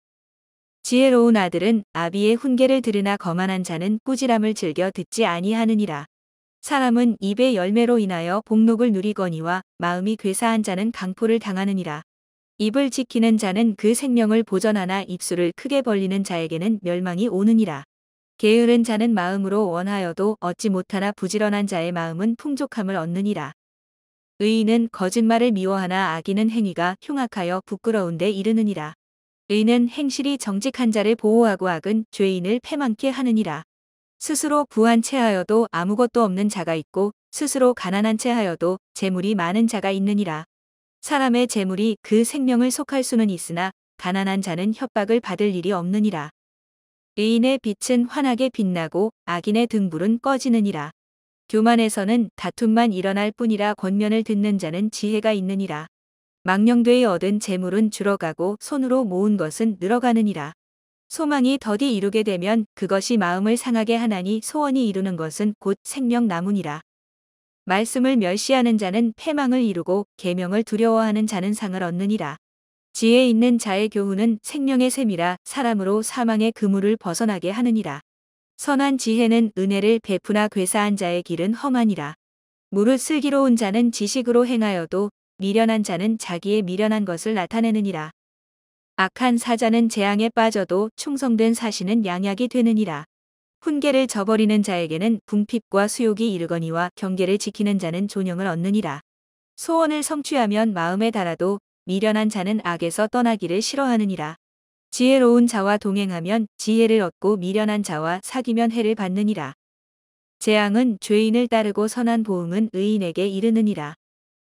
지혜로운 아들은 아비의 훈계를 들으나 거만한 자는 꾸지람을 즐겨 듣지 아니하느니라. 사람은 입의 열매로 인하여 복록을 누리거니와 마음이 괴사한 자는 강포를 당하느니라. 입을 지키는 자는 그 생명을 보전하나 입술을 크게 벌리는 자에게는 멸망이 오느니라. 게으른 자는 마음으로 원하여도 얻지 못하나 부지런한 자의 마음은 풍족함을 얻느니라. 의인은 거짓말을 미워하나 악인은 행위가 흉악하여 부끄러운데 이르느니라. 의인은 행실이 정직한 자를 보호하고 악은 죄인을 패망케 하느니라. 스스로 부한 채하여도 아무것도 없는 자가 있고 스스로 가난한 채하여도 재물이 많은 자가 있느니라. 사람의 재물이 그 생명을 속할 수는 있으나 가난한 자는 협박을 받을 일이 없느니라. 의인의 빛은 환하게 빛나고 악인의 등불은 꺼지느니라. 교만에서는 다툼만 일어날 뿐이라 권면을 듣는 자는 지혜가 있느니라. 망령되이 얻은 재물은 줄어가고 손으로 모은 것은 늘어가느니라. 소망이 더디 이루게 되면 그것이 마음을 상하게 하나니 소원이 이루는 것은 곧 생명나무니라. 말씀을 멸시하는 자는 패망을 이루고 계명을 두려워하는 자는 상을 얻느니라. 지혜 있는 자의 교훈은 생명의 샘이라 사람으로 사망의 그물을 벗어나게 하느니라. 선한 지혜는 은혜를 베푸나 괴사한 자의 길은 험하니라. 무릇 슬기로운 자는 지식으로 행하여도 미련한 자는 자기의 미련한 것을 나타내느니라. 악한 사자는 재앙에 빠져도 충성된 사시는 양약이 되느니라. 훈계를 저버리는 자에게는 궁핍과 수욕이 이르거니와 경계를 지키는 자는 존영을 얻느니라. 소원을 성취하면 마음에 달아도 미련한 자는 악에서 떠나기를 싫어하느니라. 지혜로운 자와 동행하면 지혜를 얻고 미련한 자와 사귀면 해를 받느니라. 재앙은 죄인을 따르고 선한 보응은 의인에게 이르느니라.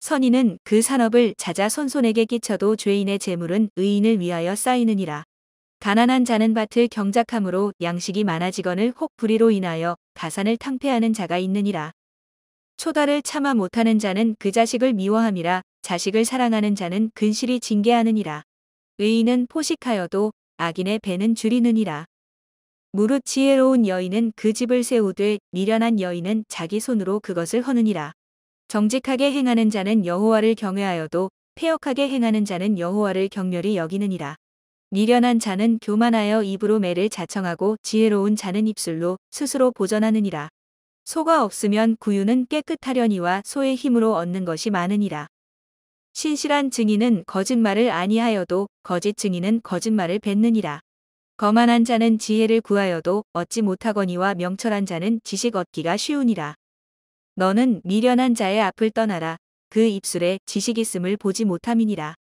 선인은 그 산업을 찾아 손손에게 끼쳐도 죄인의 재물은 의인을 위하여 쌓이느니라. 가난한 자는 밭을 경작함으로 양식이 많아지거늘 혹 불의로 인하여 가산을 탕폐하는 자가 있느니라. 초달을 참아 못하는 자는 그 자식을 미워함이라. 자식을 사랑하는 자는 근실이 징계하느니라. 의인은 포식하여도 악인의 배는 줄이느니라. 무릇 지혜로운 여인은 그 집을 세우되 미련한 여인은 자기 손으로 그것을 허느니라. 정직하게 행하는 자는 여호와를 경외하여도 패역하게 행하는 자는 여호와를 경멸히 여기느니라. 미련한 자는 교만하여 입으로 매를 자청하고 지혜로운 자는 입술로 스스로 보전하느니라. 소가 없으면 구유는 깨끗하려니와 소의 힘으로 얻는 것이 많으니라. 신실한 증인은 거짓말을 아니하여도 거짓 증인은 거짓말을 뱉느니라. 거만한 자는 지혜를 구하여도 얻지 못하거니와 명철한 자는 지식 얻기가 쉬우니라. 너는 미련한 자의 앞을 떠나라. 그 입술에 지식 있음을 보지 못함이니라.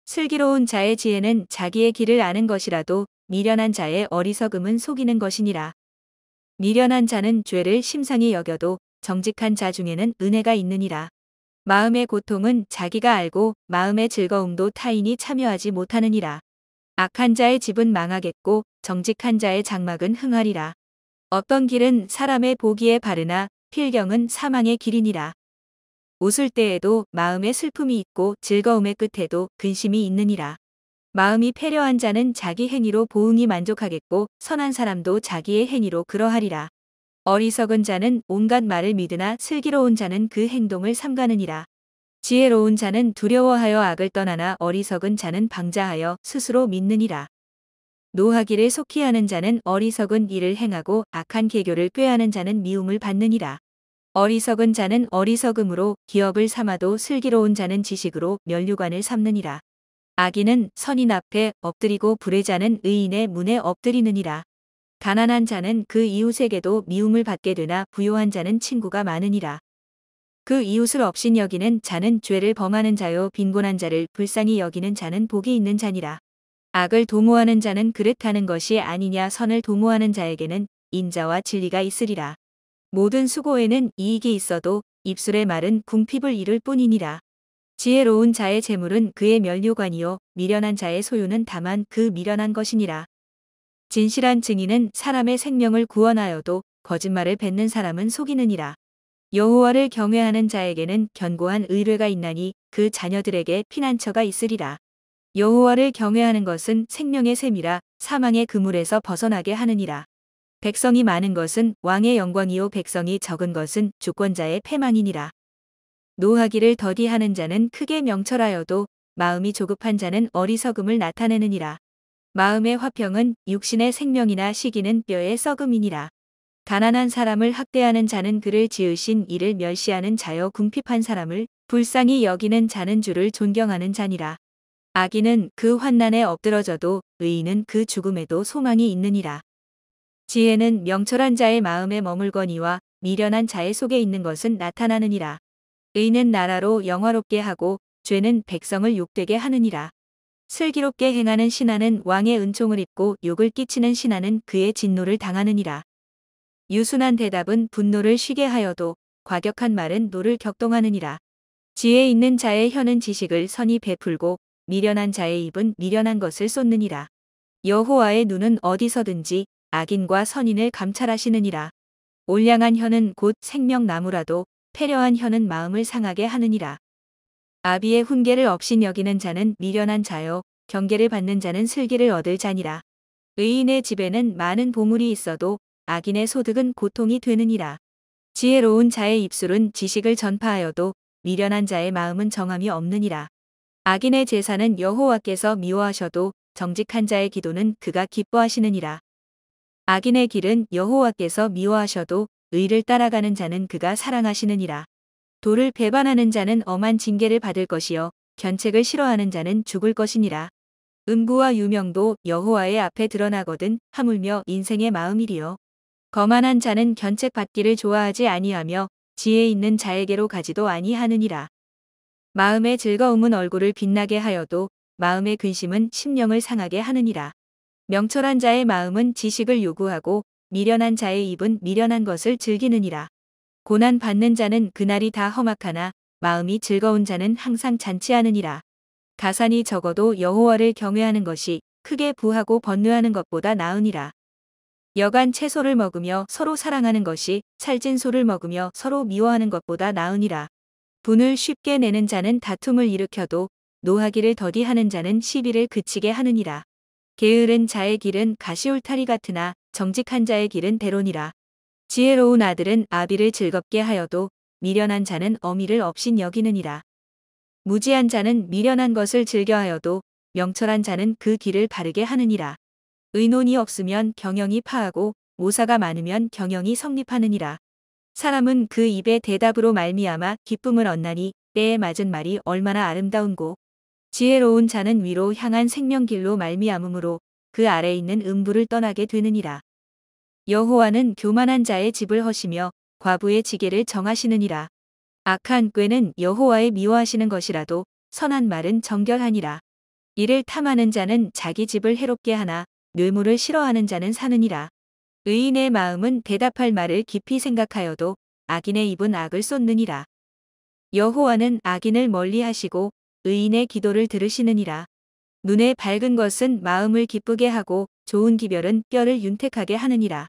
슬기로운 자의 지혜는 자기의 길을 아는 것이라도 미련한 자의 어리석음은 속이는 것이니라. 미련한 자는 죄를 심상히 여겨도 정직한 자 중에는 은혜가 있느니라. 마음의 고통은 자기가 알고 마음의 즐거움도 타인이 참여하지 못하느니라. 악한 자의 집은 망하겠고 정직한 자의 장막은 흥하리라. 어떤 길은 사람의 보기에 바르나 필경은 사망의 길이니라. 웃을 때에도 마음에 슬픔이 있고 즐거움의 끝에도 근심이 있느니라. 마음이 패려한 자는 자기 행위로 보응이 만족하겠고 선한 사람도 자기의 행위로 그러하리라. 어리석은 자는 온갖 말을 믿으나 슬기로운 자는 그 행동을 삼가느니라. 지혜로운 자는 두려워하여 악을 떠나나 어리석은 자는 방자하여 스스로 믿느니라. 노하기를 속히 하는 자는 어리석은 일을 행하고 악한 계교를 꾀하는 자는 미움을 받느니라. 어리석은 자는 어리석음으로 기업을 삼아도 슬기로운 자는 지식으로 면류관을 삼느니라. 악인은 선인 앞에 엎드리고 불의자는 의인의 문에 엎드리느니라. 가난한 자는 그 이웃에게도 미움을 받게 되나 부요한 자는 친구가 많으니라. 그 이웃을 업신 여기는 자는 죄를 범하는 자요 빈곤한 자를 불쌍히 여기는 자는 복이 있는 자니라. 악을 도모하는 자는 그릇하는 것이 아니냐. 선을 도모하는 자에게는 인자와 진리가 있으리라. 모든 수고에는 이익이 있어도 입술의 말은 궁핍을 이룰 뿐이니라. 지혜로운 자의 재물은 그의 면류관이요 미련한 자의 소유는 다만 그 미련한 것이니라. 진실한 증인은 사람의 생명을 구원하여도 거짓말을 뱉는 사람은 속이느니라. 여호와를 경외하는 자에게는 견고한 의뢰가 있나니 그 자녀들에게 피난처가 있으리라. 여호와를 경외하는 것은 생명의 샘이라 사망의 그물에서 벗어나게 하느니라. 백성이 많은 것은 왕의 영광이요 백성이 적은 것은 주권자의 패망이니라. 노하기를 더디하는 자는 크게 명철하여도 마음이 조급한 자는 어리석음을 나타내느니라. 마음의 화평은 육신의 생명이나 시기는 뼈의 썩음이니라. 가난한 사람을 학대하는 자는 그를 지으신 이를 멸시하는 자여 궁핍한 사람을 불쌍히 여기는 자는 주를 존경하는 자니라. 악인은 그 환난에 엎드러져도 의인은 그 죽음에도 소망이 있느니라. 지혜는 명철한 자의 마음에 머물거니와 미련한 자의 속에 있는 것은 나타나느니라. 의는 나라로 영화롭게 하고 죄는 백성을 욕되게 하느니라. 슬기롭게 행하는 신하는 왕의 은총을 입고 욕을 끼치는 신하는 그의 진노를 당하느니라. 유순한 대답은 분노를 쉬게 하여도 과격한 말은 노를 격동하느니라. 지혜 있는 자의 혀는 지식을 선히 베풀고 미련한 자의 입은 미련한 것을 쏟느니라. 여호와의 눈은 어디서든지 악인과 선인을 감찰하시느니라. 올량한 혀는 곧 생명나무라도 패려한 혀는 마음을 상하게 하느니라. 아비의 훈계를 업신 여기는 자는 미련한 자요 경계를 받는 자는 슬기를 얻을 자니라. 의인의 집에는 많은 보물이 있어도 악인의 소득은 고통이 되느니라. 지혜로운 자의 입술은 지식을 전파하여도 미련한 자의 마음은 정함이 없느니라. 악인의 제사는 여호와께서 미워하셔도 정직한 자의 기도는 그가 기뻐하시느니라. 악인의 길은 여호와께서 미워하셔도 의를 따라가는 자는 그가 사랑하시느니라. 도를 배반하는 자는 엄한 징계를 받을 것이요 견책을 싫어하는 자는 죽을 것이니라. 음부와 유명도 여호와의 앞에 드러나거든 하물며 인생의 마음이리요. 거만한 자는 견책 받기를 좋아하지 아니하며 지혜 있는 자에게로 가지도 아니하느니라. 마음의 즐거움은 얼굴을 빛나게 하여도 마음의 근심은 심령을 상하게 하느니라. 명철한 자의 마음은 지식을 요구하고 미련한 자의 입은 미련한 것을 즐기느니라. 고난 받는 자는 그날이 다 험악하나 마음이 즐거운 자는 항상 잔치하느니라. 가산이 적어도 여호와를 경외하는 것이 크게 부하고 번뇌하는 것보다 나으니라. 여간 채소를 먹으며 서로 사랑하는 것이 살찐 소를 먹으며 서로 미워하는 것보다 나으니라. 분을 쉽게 내는 자는 다툼을 일으켜도 노하기를 더디하는 자는 시비를 그치게 하느니라. 게으른 자의 길은 가시울타리 같으나 정직한 자의 길은 대로니라. 지혜로운 아들은 아비를 즐겁게 하여도 미련한 자는 어미를 업신 여기느니라. 무지한 자는 미련한 것을 즐겨하여도 명철한 자는 그 길을 바르게 하느니라. 의논이 없으면 경영이 파하고 모사가 많으면 경영이 성립하느니라. 사람은 그 입의 대답으로 말미암아 기쁨을 얻나니 때에 맞은 말이 얼마나 아름다운고. 지혜로운 자는 위로 향한 생명길로 말미암음으로 그 아래 있는 음부를 떠나게 되느니라. 여호와는 교만한 자의 집을 허시며 과부의 지게를 정하시느니라. 악한 꾀는 여호와의 미워하시는 것이라도 선한 말은 정결하니라. 이를 탐하는 자는 자기 집을 해롭게 하나 뇌물을 싫어하는 자는 사느니라. 의인의 마음은 대답할 말을 깊이 생각하여도 악인의 입은 악을 쏟느니라. 여호와는 악인을 멀리하시고 의인의 기도를 들으시느니라. 눈에 밝은 것은 마음을 기쁘게 하고 좋은 기별은 뼈를 윤택하게 하느니라.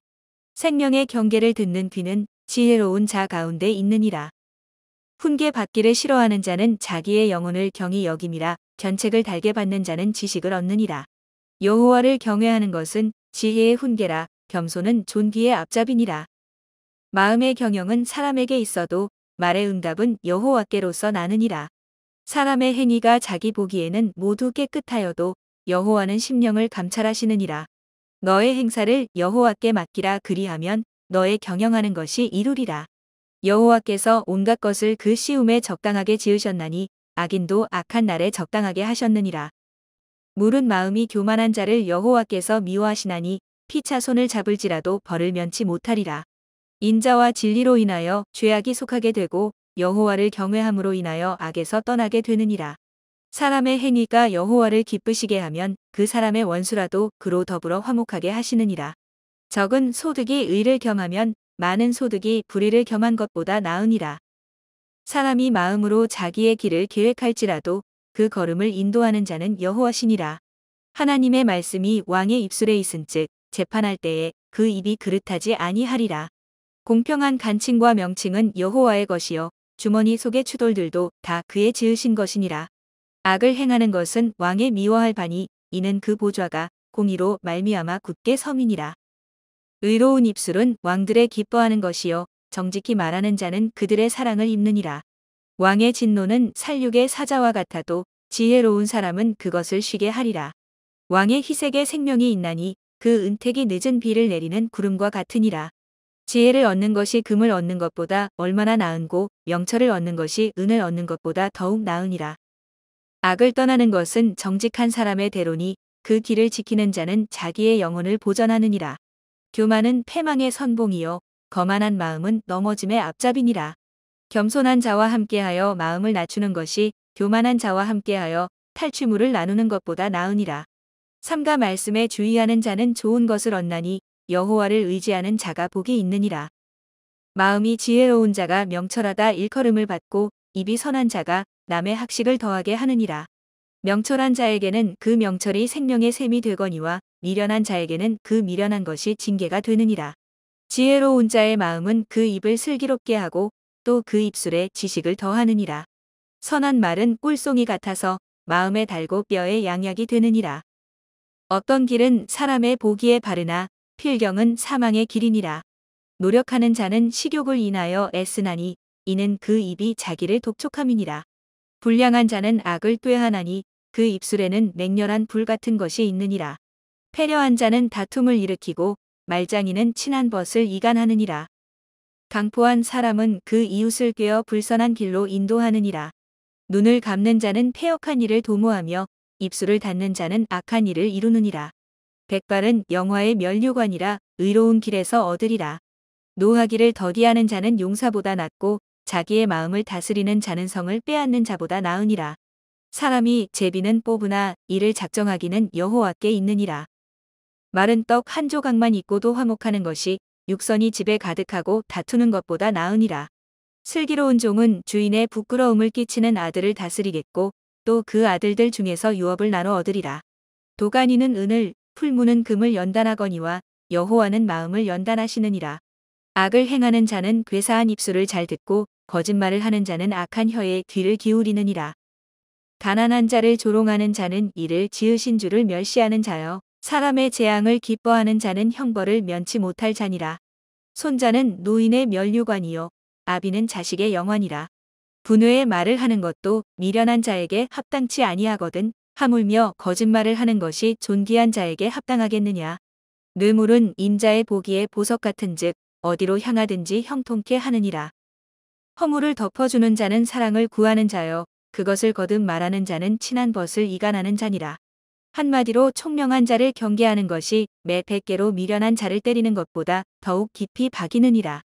생명의 경계를 듣는 귀는 지혜로운 자 가운데 있느니라. 훈계 받기를 싫어하는 자는 자기의 영혼을 경히 여김이라 견책을 달게 받는 자는 지식을 얻느니라. 여호와를 경외하는 것은 지혜의 훈계라 겸손은 존귀의 앞잡이니라. 마음의 경영은 사람에게 있어도 말의 응답은 여호와께로서 나느니라. 사람의 행위가 자기 보기에는 모두 깨끗하여도 여호와는 심령을 감찰하시느니라. 너의 행사를 여호와께 맡기라 그리하면 너의 경영하는 것이 이루리라. 여호와께서 온갖 것을 그 시움에 적당하게 지으셨나니 악인도 악한 날에 적당하게 하셨느니라. 물은 마음이 교만한 자를 여호와께서 미워하시나니 피차 손을 잡을지라도 벌을 면치 못하리라. 인자와 진리로 인하여 죄악이 속하게 되고 여호와를 경외함으로 인하여 악에서 떠나게 되느니라. 사람의 행위가 여호와를 기쁘시게 하면 그 사람의 원수라도 그로 더불어 화목하게 하시느니라. 적은 소득이 의를 겸하면 많은 소득이 불의를 겸한 것보다 나으니라. 사람이 마음으로 자기의 길을 계획할지라도 그 걸음을 인도하는 자는 여호와시니라. 하나님의 말씀이 왕의 입술에 있은즉 재판할 때에 그 입이 그릇하지 아니하리라. 공평한 간칭과 명칭은 여호와의 것이요 주머니 속의 추돌들도 다 그의 지으신 것이니라. 악을 행하는 것은 왕의 미워할 바니 이는 그 보좌가 공의로 말미암아 굳게 섬이니라. 의로운 입술은 왕들의 기뻐하는 것이요 정직히 말하는 자는 그들의 사랑을 입느니라. 왕의 진노는 살육의 사자와 같아도 지혜로운 사람은 그것을 쉬게 하리라. 왕의 희색에 생명이 있나니 그 은택이 늦은 비를 내리는 구름과 같으니라. 지혜를 얻는 것이 금을 얻는 것보다 얼마나 나은고 명철을 얻는 것이 은을 얻는 것보다 더욱 나으니라. 악을 떠나는 것은 정직한 사람의 대로니 그 길을 지키는 자는 자기의 영혼을 보전하느니라. 교만은 패망의 선봉이요 거만한 마음은 넘어짐의 앞잡이니라. 겸손한 자와 함께하여 마음을 낮추는 것이 교만한 자와 함께하여 탈취물을 나누는 것보다 나으니라. 삼가 말씀에 주의하는 자는 좋은 것을 얻나니 여호와를 의지하는 자가 복이 있느니라. 마음이 지혜로운 자가 명철하다 일컬음을 받고 입이 선한 자가 남의 학식을 더하게 하느니라. 명철한 자에게는 그 명철이 생명의 샘이 되거니와 미련한 자에게는 그 미련한 것이 징계가 되느니라. 지혜로운 자의 마음은 그 입을 슬기롭게 하고 또 그 입술에 지식을 더하느니라. 선한 말은 꿀송이 같아서 마음에 달고 뼈에 양약이 되느니라. 어떤 길은 사람의 보기에 바르나 필경은 사망의 길이니라. 노력하는 자는 식욕을 인하여 애쓰나니 이는 그 입이 자기를 독촉함이니라. 불량한 자는 악을 꾀하나니 그 입술에는 맹렬한 불 같은 것이 있느니라. 패려한 자는 다툼을 일으키고 말장이는 친한 벗을 이간하느니라. 강포한 사람은 그 이웃을 꾀어 불선한 길로 인도하느니라. 눈을 감는 자는 패역한 일을 도모하며 입술을 닫는 자는 악한 일을 이루느니라. 백발은 영화의 면류관이라 의로운 길에서 얻으리라. 노하기를 더디하는 자는 용사보다 낫고 자기의 마음을 다스리는 자는 성을 빼앗는 자보다 나으니라. 사람이 제비는 뽑으나 이를 작정하기는 여호와께 있느니라. 마른 떡 한 조각만 있고도 화목하는 것이 육선이 집에 가득하고 다투는 것보다 나으니라. 슬기로운 종은 주인의 부끄러움을 끼치는 아들을 다스리겠고 또 그 아들들 중에서 유업을 나눠 얻으리라. 도가니는 은을 풀무는 금을 연단하거니와 여호와는 마음을 연단하시느니라. 악을 행하는 자는 괴사한 입술을 잘 듣고 거짓말을 하는 자는 악한 혀에 귀를 기울이느니라. 가난한 자를 조롱하는 자는 이를 지으신 주를 멸시하는 자여 사람의 재앙을 기뻐하는 자는 형벌을 면치 못할 자니라. 손자는 노인의 면류관이요 아비는 자식의 영환이라. 분회의 말을 하는 것도 미련한 자에게 합당치 아니하거든 하물며 거짓말을 하는 것이 존귀한 자에게 합당하겠느냐. 뇌물은 인자의 보기에 보석 같은즉 어디로 향하든지 형통케 하느니라. 허물을 덮어주는 자는 사랑을 구하는 자여 그것을 거듭 말하는 자는 친한 벗을 이간하는 자니라. 한마디로 총명한 자를 경계하는 것이 매 100개로 미련한 자를 때리는 것보다 더욱 깊이 박이느니라.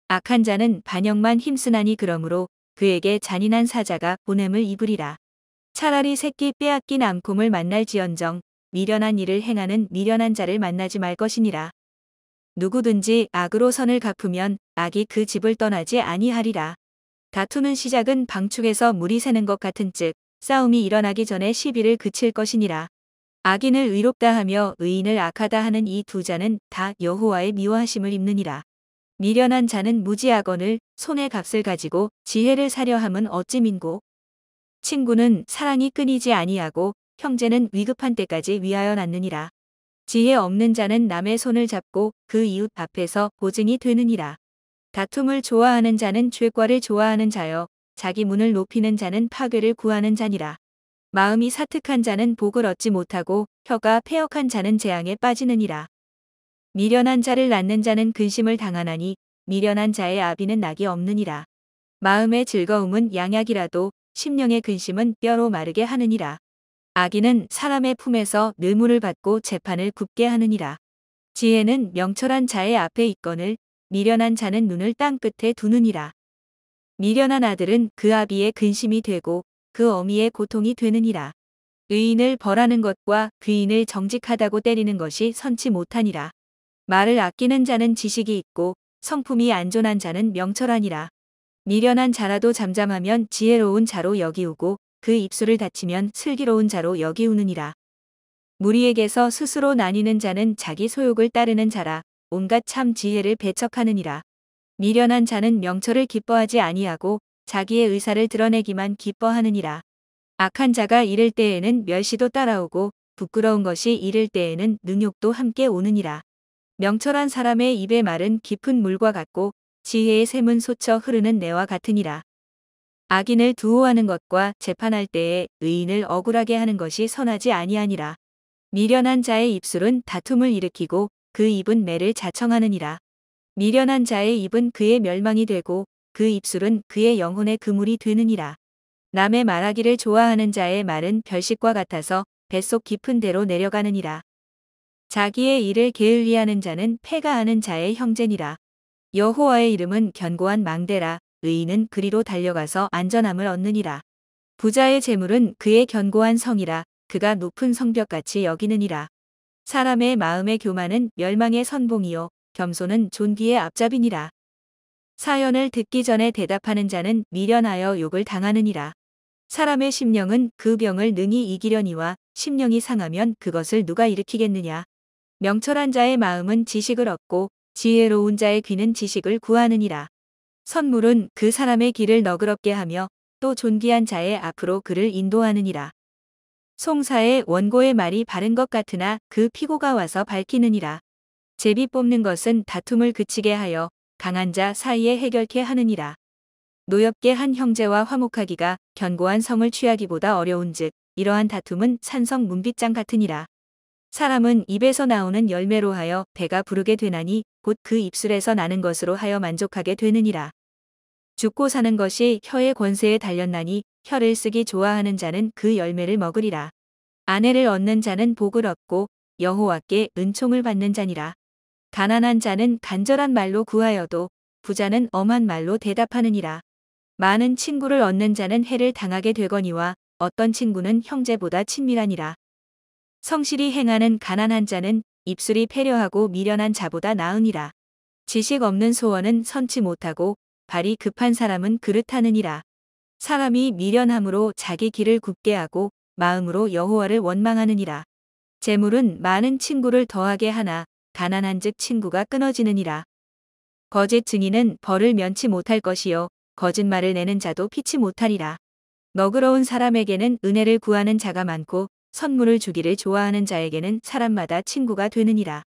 악한 자는 반역만 힘쓰나니 그러므로 그에게 잔인한 사자가 보냄을 입으리라. 차라리 새끼 빼앗긴 암곰을 만날지언정 미련한 일을 행하는 미련한 자를 만나지 말 것이니라. 누구든지 악으로 선을 갚으면 악이 그 집을 떠나지 아니하리라. 다투는 시작은 방축에서 물이 새는 것 같은즉 싸움이 일어나기 전에 시비를 그칠 것이니라. 악인을 의롭다 하며 의인을 악하다 하는 이 두 자는 다 여호와의 미워하심을 입느니라. 미련한 자는 무지하거늘 손의 값을 가지고 지혜를 사려 함은 어찌 민고. 친구는 사랑이 끊이지 아니하고 형제는 위급한 때까지 위하여 낳느니라. 지혜 없는 자는 남의 손을 잡고 그 이웃 앞에서 보증이 되느니라. 다툼을 좋아하는 자는 죄과를 좋아하는 자여 자기 문을 높이는 자는 파괴를 구하는 자니라. 마음이 사특한 자는 복을 얻지 못하고 혀가 패역한 자는 재앙에 빠지느니라. 미련한 자를 낳는 자는 근심을 당하나니 미련한 자의 아비는 낙이 없느니라. 마음의 즐거움은 양약이라도 심령의 근심은 뼈로 마르게 하느니라. 악인은 사람의 품에서 뇌물을 받고 재판을 굽게 하느니라. 지혜는 명철한 자의 앞에 있거늘 미련한 자는 눈을 땅 끝에 두느니라. 미련한 아들은 그 아비의 근심이 되고 그 어미의 고통이 되느니라. 의인을 벌하는 것과 귀인을 정직하다고 때리는 것이 선치 못하니라. 말을 아끼는 자는 지식이 있고 성품이 안전한 자는 명철하니라. 미련한 자라도 잠잠하면 지혜로운 자로 여기우고 그 입술을 닫히면 슬기로운 자로 여기우느니라. 무리에게서 스스로 나뉘는 자는 자기 소욕을 따르는 자라. 온갖 참 지혜를 배척하느니라. 미련한 자는 명철을 기뻐하지 아니하고 자기의 의사를 드러내기만 기뻐하느니라. 악한 자가 이를 때에는 멸시도 따라오고 부끄러운 것이 이를 때에는 능욕도 함께 오느니라. 명철한 사람의 입의 말은 깊은 물과 같고 지혜의 샘은 솟쳐 흐르는 내와 같으니라. 악인을 두호하는 것과 재판할 때에 의인을 억울하게 하는 것이 선하지 아니하니라. 미련한 자의 입술은 다툼을 일으키고 그 입은 매를 자청하느니라. 미련한 자의 입은 그의 멸망이 되고 그 입술은 그의 영혼의 그물이 되느니라. 남의 말하기를 좋아하는 자의 말은 별식과 같아서 뱃속 깊은 데로 내려가느니라. 자기의 일을 게을리하는 자는 패가 하는 자의 형제니라. 여호와의 이름은 견고한 망대라. 의인은 그리로 달려가서 안전함을 얻느니라. 부자의 재물은 그의 견고한 성이라. 그가 높은 성벽같이 여기느니라. 사람의 마음의 교만은 멸망의 선봉이요 겸손은 존귀의 앞잡이니라. 사연을 듣기 전에 대답하는 자는 미련하여 욕을 당하느니라. 사람의 심령은 그 병을 능히 이기려니와 심령이 상하면 그것을 누가 일으키겠느냐. 명철한 자의 마음은 지식을 얻고 지혜로운 자의 귀는 지식을 구하느니라. 선물은 그 사람의 길을 너그럽게 하며 또 존귀한 자의 앞으로 그를 인도하느니라. 송사의 원고의 말이 바른 것 같으나 그 피고가 와서 밝히느니라. 제비 뽑는 것은 다툼을 그치게 하여 강한 자 사이에 해결케 하느니라. 노엽게 한 형제와 화목하기가 견고한 성을 취하기보다 어려운즉 이러한 다툼은 산성 문빗장 같으니라. 사람은 입에서 나오는 열매로 하여 배가 부르게 되나니 곧 그 입술에서 나는 것으로 하여 만족하게 되느니라. 죽고 사는 것이 혀의 권세에 달렸나니 혀를 쓰기 좋아하는 자는 그 열매를 먹으리라. 아내를 얻는 자는 복을 얻고 여호와께 은총을 받는 자니라. 가난한 자는 간절한 말로 구하여도 부자는 엄한 말로 대답하느니라. 많은 친구를 얻는 자는 해를 당하게 되거니와 어떤 친구는 형제보다 친밀하니라. 성실히 행하는 가난한 자는 입술이 패려하고 미련한 자보다 나으니라. 지식 없는 소원은 선치 못하고 발이 급한 사람은 그릇하느니라. 사람이 미련함으로 자기 길을 굽게 하고 마음으로 여호와를 원망하느니라. 재물은 많은 친구를 더하게 하나 가난한즉 친구가 끊어지느니라. 거짓 증인은 벌을 면치 못할 것이요 거짓말을 내는 자도 피치 못하리라. 너그러운 사람에게는 은혜를 구하는 자가 많고 선물을 주기를 좋아하는 자에게는 사람마다 친구가 되느니라.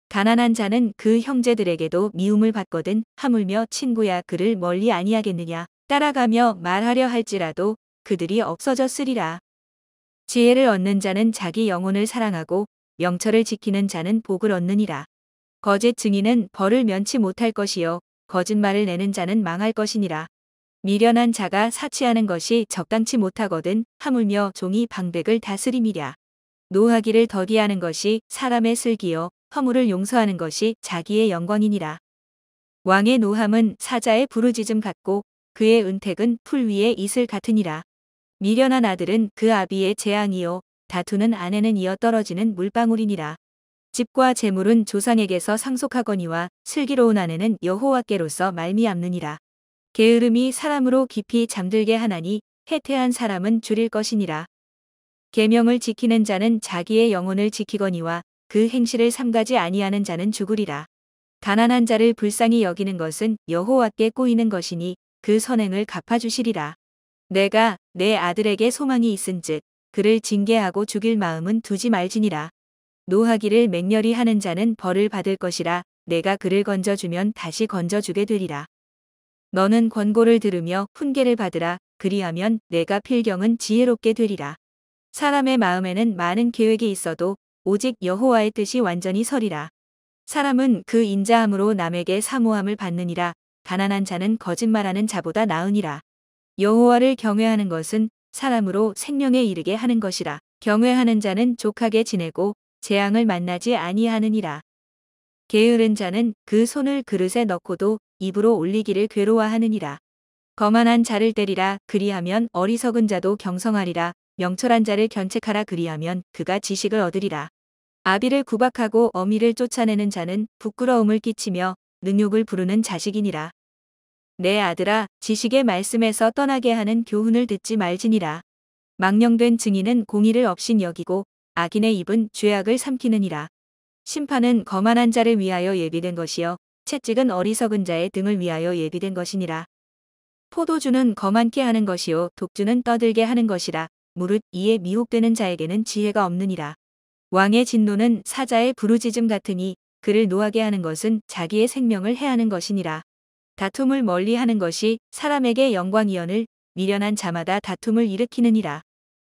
가난한 자는 그 형제들에게도 미움을 받거든 하물며 친구야 그를 멀리 아니하겠느냐. 따라가며 말하려 할지라도 그들이 없어졌으리라. 지혜를 얻는 자는 자기 영혼을 사랑하고 명철을 지키는 자는 복을 얻느니라. 거짓 증인은 벌을 면치 못할 것이요 거짓말을 내는 자는 망할 것이니라. 미련한 자가 사치하는 것이 적당치 못하거든 하물며 종이 방백을 다스림이랴. 노하기를 더디하는 것이 사람의 슬기요 허물을 용서하는 것이 자기의 영광이니라. 왕의 노함은 사자의 부르짖음 같고 그의 은택은 풀 위의 이슬 같으니라. 미련한 아들은 그 아비의 재앙이요 다투는 아내는 이어 떨어지는 물방울이니라. 집과 재물은 조상에게서 상속하거니와 슬기로운 아내는 여호와께로서 말미암느니라. 게으름이 사람으로 깊이 잠들게 하나니 해태한 사람은 줄일 것이니라. 계명을 지키는 자는 자기의 영혼을 지키거니와 그 행실을 삼가지 아니하는 자는 죽으리라. 가난한 자를 불쌍히 여기는 것은 여호와께 꼬이는 것이니 그 선행을 갚아주시리라. 내가 내 아들에게 소망이 있은즉 그를 징계하고 죽일 마음은 두지 말지니라. 노하기를 맹렬히 하는 자는 벌을 받을 것이라. 내가 그를 건져주면 다시 건져주게 되리라. 너는 권고를 들으며 훈계를 받으라. 그리하면 내가 필경은 지혜롭게 되리라. 사람의 마음에는 많은 계획이 있어도 오직 여호와의 뜻이 완전히 서리라. 사람은 그 인자함으로 남에게 사모함을 받느니라. 가난한 자는 거짓말하는 자보다 나으니라. 여호와를 경외하는 것은 사람으로 생명에 이르게 하는 것이라. 경외하는 자는 족하게 지내고 재앙을 만나지 아니하느니라. 게으른 자는 그 손을 그릇에 넣고도 입으로 올리기를 괴로워하느니라. 거만한 자를 때리라 그리하면 어리석은 자도 경성하리라. 명철한 자를 견책하라 그리하면 그가 지식을 얻으리라. 아비를 구박하고 어미를 쫓아내는 자는 부끄러움을 끼치며 능욕을 부르는 자식이니라. 내 아들아, 지식의 말씀에서 떠나게 하는 교훈을 듣지 말지니라. 망령된 증인은 공의를 업신 여기고 악인의 입은 죄악을 삼키느니라. 심판은 거만한 자를 위하여 예비된 것이요 채찍은 어리석은 자의 등을 위하여 예비된 것이니라. 포도주는 거만케 하는 것이요 독주는 떠들게 하는 것이라. 무릇 이에 미혹되는 자에게는 지혜가 없느니라. 왕의 진노는 사자의 부르짖음 같으니 그를 노하게 하는 것은 자기의 생명을 해하는 것이니라. 다툼을 멀리하는 것이 사람에게 영광이언을 미련한 자마다 다툼을 일으키느니라.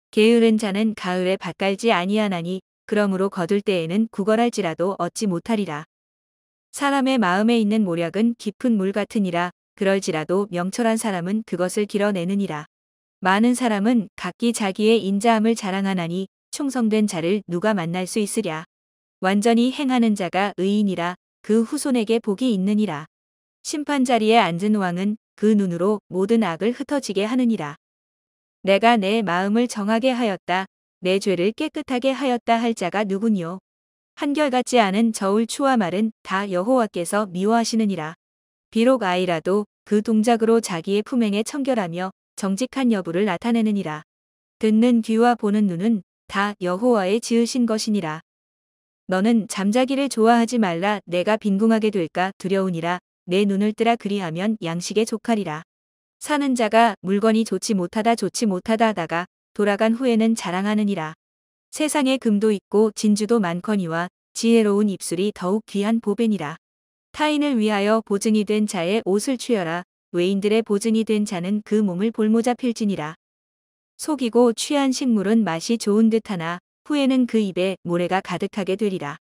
게으른 자는 가을에 밭 갈지 아니하나니 그러므로 거둘 때에는 구걸할지라도 얻지 못하리라. 사람의 마음에 있는 모략은 깊은 물 같으니라. 그럴지라도 명철한 사람은 그것을 길어내느니라. 많은 사람은 각기 자기의 인자함을 자랑하나니 충성된 자를 누가 만날 수 있으랴. 완전히 행하는 자가 의인이라. 그 후손에게 복이 있느니라. 심판 자리에 앉은 왕은 그 눈으로 모든 악을 흩어지게 하느니라. 내가 내 마음을 정하게 하였다. 내 죄를 깨끗하게 하였다 할 자가 누구뇨. 한결같지 않은 저울 추와 말은 다 여호와께서 미워하시느니라. 비록 아이라도 그 동작으로 자기의 품행에 청결하며 정직한 여부를 나타내느니라. 듣는 귀와 보는 눈은 다 여호와의 지으신 것이니라. 너는 잠자기를 좋아하지 말라. 내가 빈궁하게 될까 두려우니라. 내 눈을 뜨라 그리하면 양식에 족하리라. 사는 자가 물건이 좋지 못하다 하다가 돌아간 후에는 자랑하느니라. 세상에 금도 있고 진주도 많거니와 지혜로운 입술이 더욱 귀한 보배니라. 타인을 위하여 보증이 된 자의 옷을 취하라. 외인들의 보증이 된 자는 그 몸을 볼모자 필지니라. 속이고 취한 식물은 맛이 좋은 듯하나 후에는 그 입에 모래가 가득하게 되리라.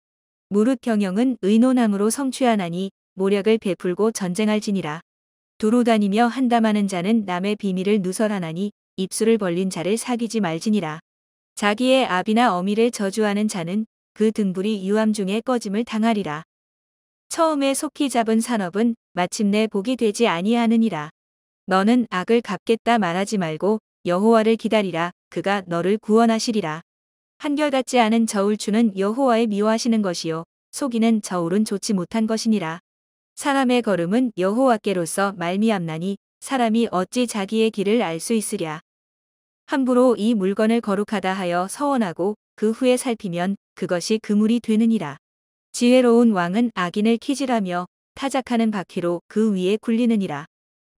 무릇 경영은 의논함으로 성취하나니 모략을 베풀고 전쟁할지니라. 두루 다니며 한담하는 자는 남의 비밀을 누설하나니 입술을 벌린 자를 사귀지 말지니라. 자기의 아비나 어미를 저주하는 자는 그 등불이 유암 중에 꺼짐을 당하리라. 처음에 속히 잡은 산업은 마침내 복이 되지 아니하느니라. 너는 악을 갚겠다 말하지 말고 여호와를 기다리라. 그가 너를 구원하시리라. 한결같지 않은 저울추는 여호와의 미워하시는 것이요 속이는 저울은 좋지 못한 것이니라. 사람의 걸음은 여호와께로서 말미암나니 사람이 어찌 자기의 길을 알 수 있으랴. 함부로 이 물건을 거룩하다 하여 서원하고 그 후에 살피면 그것이 그물이 되느니라. 지혜로운 왕은 악인을 키질하며 타작하는 바퀴로 그 위에 굴리느니라.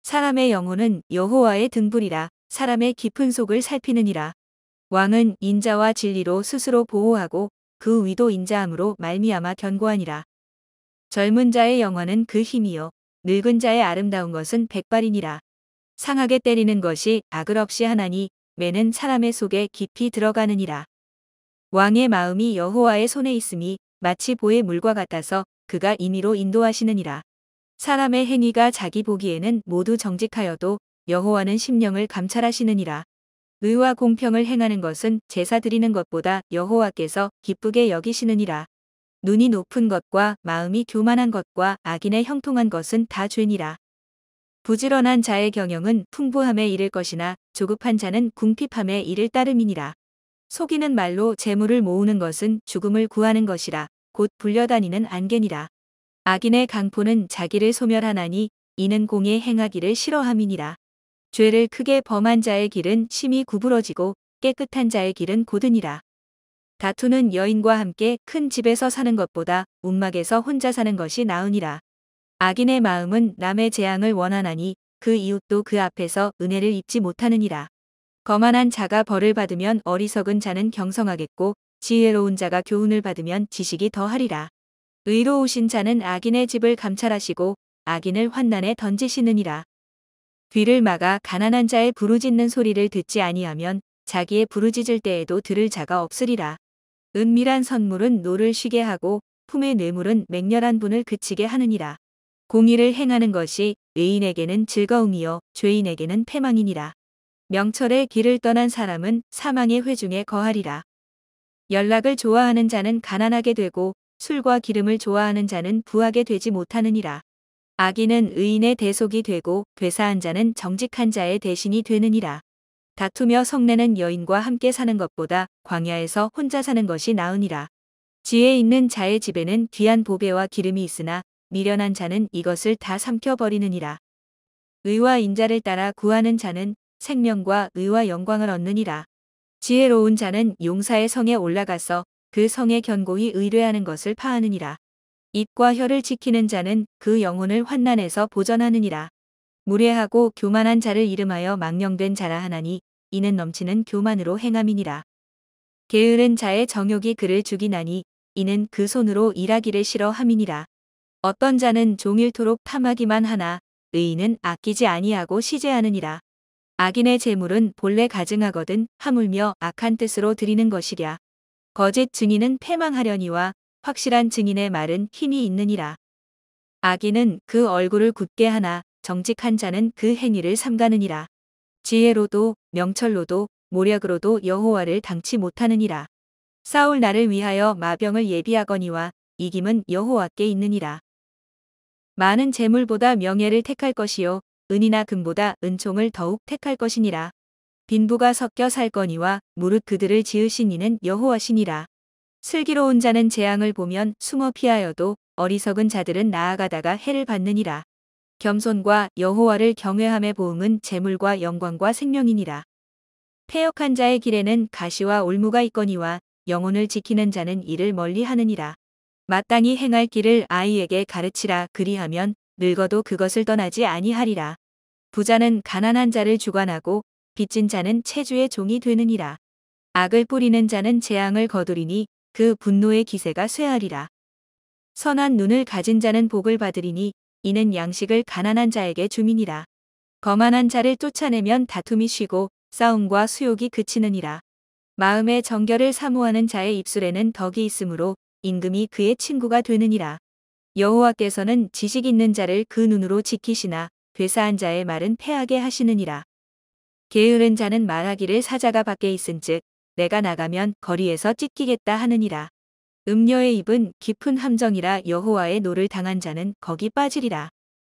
사람의 영혼은 여호와의 등불이라. 사람의 깊은 속을 살피느니라. 왕은 인자와 진리로 스스로 보호하고 그 위도 인자함으로 말미암아 견고하니라. 젊은 자의 영화는 그 힘이요 늙은 자의 아름다운 것은 백발이니라. 상하게 때리는 것이 악을 없이 하나니 매는 사람의 속에 깊이 들어가느니라. 왕의 마음이 여호와의 손에 있음이 마치 보의 물과 같아서 그가 임의로 인도하시느니라. 사람의 행위가 자기 보기에는 모두 정직하여도 여호와는 심령을 감찰하시느니라. 의와 공평을 행하는 것은 제사 드리는 것보다 여호와께서 기쁘게 여기시느니라. 눈이 높은 것과 마음이 교만한 것과 악인의 형통한 것은 다 죄니라. 부지런한 자의 경영은 풍부함에 이를 것이나 조급한 자는 궁핍함에 이를 따름이니라. 속이는 말로 재물을 모으는 것은 죽음을 구하는 것이라. 곧 불려다니는 안개니라. 악인의 강포는 자기를 소멸하나니 이는 공에 행하기를 싫어함이니라. 죄를 크게 범한 자의 길은 심히 구부러지고 깨끗한 자의 길은 고드니라. 다투는 여인과 함께 큰 집에서 사는 것보다 움막에서 혼자 사는 것이 나으니라. 악인의 마음은 남의 재앙을 원하나니 그 이웃도 그 앞에서 은혜를 입지 못하느니라. 거만한 자가 벌을 받으면 어리석은 자는 경성하겠고 지혜로운 자가 교훈을 받으면 지식이 더하리라. 의로우신 자는 악인의 집을 감찰하시고 악인을 환난에 던지시느니라. 귀를 막아 가난한 자의 부르짖는 소리를 듣지 아니하면 자기의 부르짖을 때에도 들을 자가 없으리라. 은밀한 선물은 노를 쉬게 하고 품의 뇌물은 맹렬한 분을 그치게 하느니라. 공의를 행하는 것이 의인에게는 즐거움이요 죄인에게는 패망이니라. 명철의 길을 떠난 사람은 사망의 회중에 거하리라. 연락을 좋아하는 자는 가난하게 되고 술과 기름을 좋아하는 자는 부하게 되지 못하느니라. 악인은 의인의 대속이 되고 괴사한 자는 정직한 자의 대신이 되느니라. 다투며 성내는 여인과 함께 사는 것보다 광야에서 혼자 사는 것이 나으니라. 지혜 있는 자의 집에는 귀한 보배와 기름이 있으나 미련한 자는 이것을 다 삼켜버리느니라. 의와 인자를 따라 구하는 자는 생명과 의와 영광을 얻느니라. 지혜로운 자는 용사의 성에 올라가서 그 성에 견고히 의뢰하는 것을 파하느니라. 입과 혀를 지키는 자는 그 영혼을 환난에서 보전하느니라. 무례하고 교만한 자를 이름하여 망령된 자라 하나니 이는 넘치는 교만으로 행함이니라. 게으른 자의 정욕이 그를 죽이나니 이는 그 손으로 일하기를 싫어함이니라. 어떤 자는 종일토록 탐하기만 하나 의인은 아끼지 아니하고 시제하느니라. 악인의 재물은 본래 가증하거든 하물며 악한 뜻으로 드리는 것이랴. 거짓 증인은 패망하려니와 확실한 증인의 말은 힘이 있느니라. 악인은 그 얼굴을 굳게 하나 정직한 자는 그 행위를 삼가느니라. 지혜로도 명철로도 모략으로도 여호와를 당치 못하느니라. 싸울 날을 위하여 마병을 예비하거니와 이김은 여호와께 있느니라. 많은 재물보다 명예를 택할 것이요 은이나 금보다 은총을 더욱 택할 것이니라. 빈부가 섞여 살거니와 무릇 그들을 지으신 이는 여호와시니라. 슬기로운 자는 재앙을 보면 숨어 피하여도 어리석은 자들은 나아가다가 해를 받느니라. 겸손과 여호와를 경외함의 보응은 재물과 영광과 생명이니라. 패역한 자의 길에는 가시와 올무가 있거니와 영혼을 지키는 자는 이를 멀리 하느니라. 마땅히 행할 길을 아이에게 가르치라. 그리하면 늙어도 그것을 떠나지 아니하리라. 부자는 가난한 자를 주관하고 빚진 자는 체주의 종이 되느니라. 악을 뿌리는 자는 재앙을 거두리니 그 분노의 기세가 쇠하리라. 선한 눈을 가진 자는 복을 받으리니 이는 양식을 가난한 자에게 주민이라. 거만한 자를 쫓아내면 다툼이 쉬고 싸움과 수욕이 그치느니라. 마음의 정결을 사모하는 자의 입술에는 덕이 있으므로 임금이 그의 친구가 되느니라. 여호와께서는 지식 있는 자를 그 눈으로 지키시나 괴사한 자의 말은 패하게 하시느니라. 게으른 자는 말하기를 사자가 밖에 있은즉 내가 나가면 거리에서 찢기겠다 하느니라. 음녀의 입은 깊은 함정이라 여호와의 노를 당한 자는 거기 빠지리라.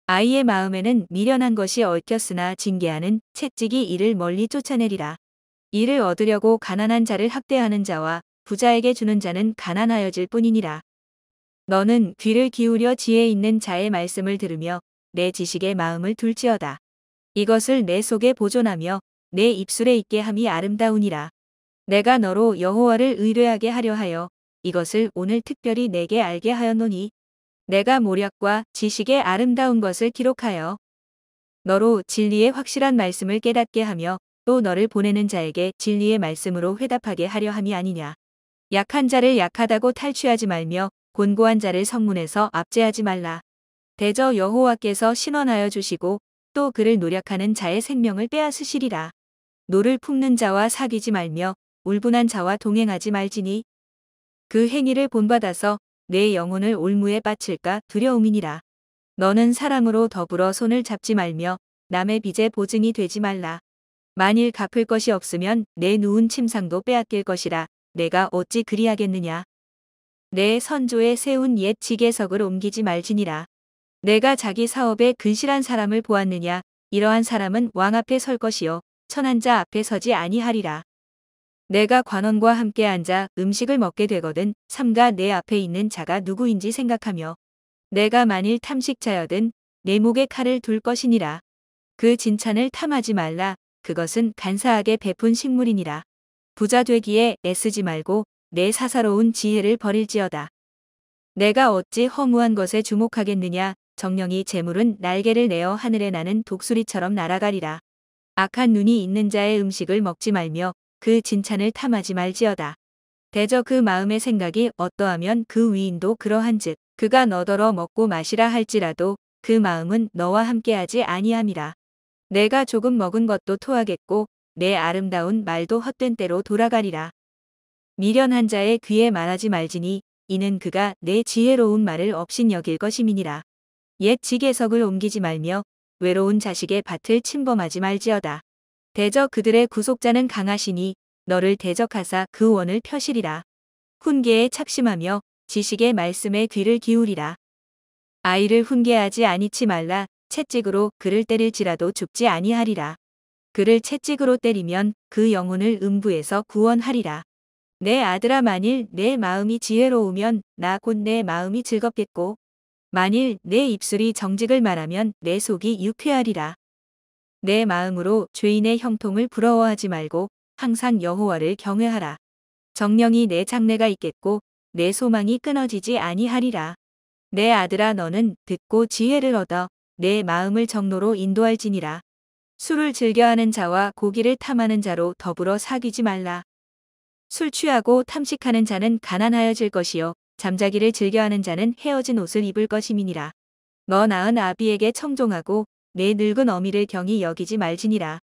아이의 마음에는 미련한 것이 얽혔으나 징계하는 채찍이 이를 멀리 쫓아내리라. 이를 얻으려고 가난한 자를 학대하는 자와 부자에게 주는 자는 가난하여질 뿐이니라. 너는 귀를 기울여 지혜 있는 자의 말씀을 들으며 내 지식의 마음을 둘지어다. 이것을 내 속에 보존하며 내 입술에 있게 함이 아름다우니라. 내가 너로 여호와를 의뢰하게 하려 하여 이것을 오늘 특별히 내게 알게 하였노니 내가 모략과 지식의 아름다운 것을 기록하여 너로 진리의 확실한 말씀을 깨닫게 하며 또 너를 보내는 자에게 진리의 말씀으로 회답하게 하려 함이 아니냐. 약한 자를 약하다고 탈취하지 말며 곤고한 자를 성문에서 압제하지 말라. 대저 여호와께서 신원하여 주시고 또 그를 노력하는 자의 생명을 빼앗으시리라. 노를 품는 자와 사귀지 말며 울분한 자와 동행하지 말지니 그 행위를 본받아서 내 영혼을 올무에 바칠까 두려움이니라. 너는 사람으로 더불어 손을 잡지 말며 남의 빚에 보증이 되지 말라. 만일 갚을 것이 없으면 내 누운 침상도 빼앗길 것이라. 내가 어찌 그리하겠느냐. 내 선조에 세운 옛 지계석을 옮기지 말지니라. 내가 자기 사업에 근실한 사람을 보았느냐. 이러한 사람은 왕 앞에 설 것이요 천한 자 앞에 서지 아니하리라. 내가 관원과 함께 앉아 음식을 먹게 되거든 삼가 내 앞에 있는 자가 누구인지 생각하며 내가 만일 탐식자여든 내 목에 칼을 둘 것이니라. 그 진찬을 탐하지 말라. 그것은 간사하게 베푼 식물이니라. 부자 되기에 애쓰지 말고 내 사사로운 지혜를 버릴지어다. 내가 어찌 허무한 것에 주목하겠느냐. 정령이 재물은 날개를 내어 하늘에 나는 독수리처럼 날아가리라. 악한 눈이 있는 자의 음식을 먹지 말며 그 진찬을 탐하지 말지어다. 대저 그 마음의 생각이 어떠하면 그 위인도 그러한즉 그가 너더러 먹고 마시라 할지라도 그 마음은 너와 함께하지 아니함이라. 내가 조금 먹은 것도 토하겠고 내 아름다운 말도 헛된 때로 돌아가리라. 미련한 자의 귀에 말하지 말지니 이는 그가 내 지혜로운 말을 업신여길 것임이니라. 옛 지계석을 옮기지 말며 외로운 자식의 밭을 침범하지 말지어다. 대저 그들의 구속자는 강하시니 너를 대적하사 그 원을 펴시리라. 훈계에 착심하며 지식의 말씀에 귀를 기울이라. 아이를 훈계하지 아니치 말라. 채찍으로 그를 때릴지라도 죽지 아니하리라. 그를 채찍으로 때리면 그 영혼을 음부에서 구원하리라. 내 아들아, 만일 내 마음이 지혜로우면 나 곧 내 마음이 즐겁겠고, 만일 내 입술이 정직을 말하면 내 속이 유쾌하리라. 내 마음으로 죄인의 형통을 부러워하지 말고 항상 여호와를 경외하라. 정령이 내 장래가 있겠고 내 소망이 끊어지지 아니하리라. 내 아들아, 너는 듣고 지혜를 얻어 내 마음을 정로로 인도할지니라. 술을 즐겨하는 자와 고기를 탐하는 자로 더불어 사귀지 말라. 술 취하고 탐식하는 자는 가난하여질 것이요 잠자기를 즐겨하는 자는 헤어진 옷을 입을 것임이니라. 너 낳은 아비에게 청종하고 내 늙은 어미를 경히 여기지 말지니라.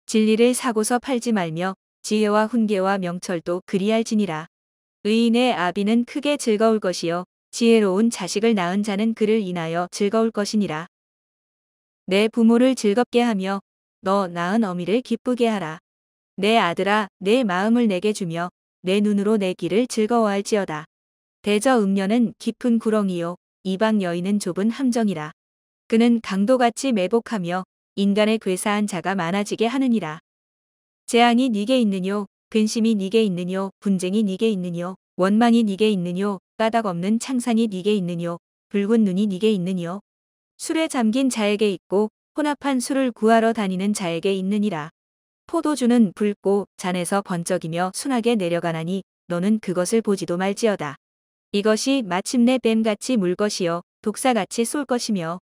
진리를 사고서 팔지 말며 지혜와 훈계와 명철도 그리할지니라. 의인의 아비는 크게 즐거울 것이요 지혜로운 자식을 낳은 자는 그를 인하여 즐거울 것이니라. 내 부모를 즐겁게 하며 너 낳은 어미를 기쁘게 하라. 내 아들아, 내 마음을 내게 주며 내 눈으로 내 길을 즐거워할지어다. 대저 음녀는 깊은 구렁이요 이방 여인은 좁은 함정이라. 그는 강도같이 매복하며 인간의 괴사한 자가 많아지게 하느니라. 재앙이 네게 있느뇨, 근심이 네게 있느뇨, 분쟁이 네게 있느뇨, 원망이 네게 있느뇨, 까닭 없는 창상이 네게 있느뇨, 붉은 눈이 네게 있느뇨. 술에 잠긴 자에게 있고 혼합한 술을 구하러 다니는 자에게 있느니라. 포도주는 붉고 잔에서 번쩍이며 순하게 내려가나니 너는 그것을 보지도 말지어다. 이것이 마침내 뱀같이 물 것이요 독사같이 쏠 것이며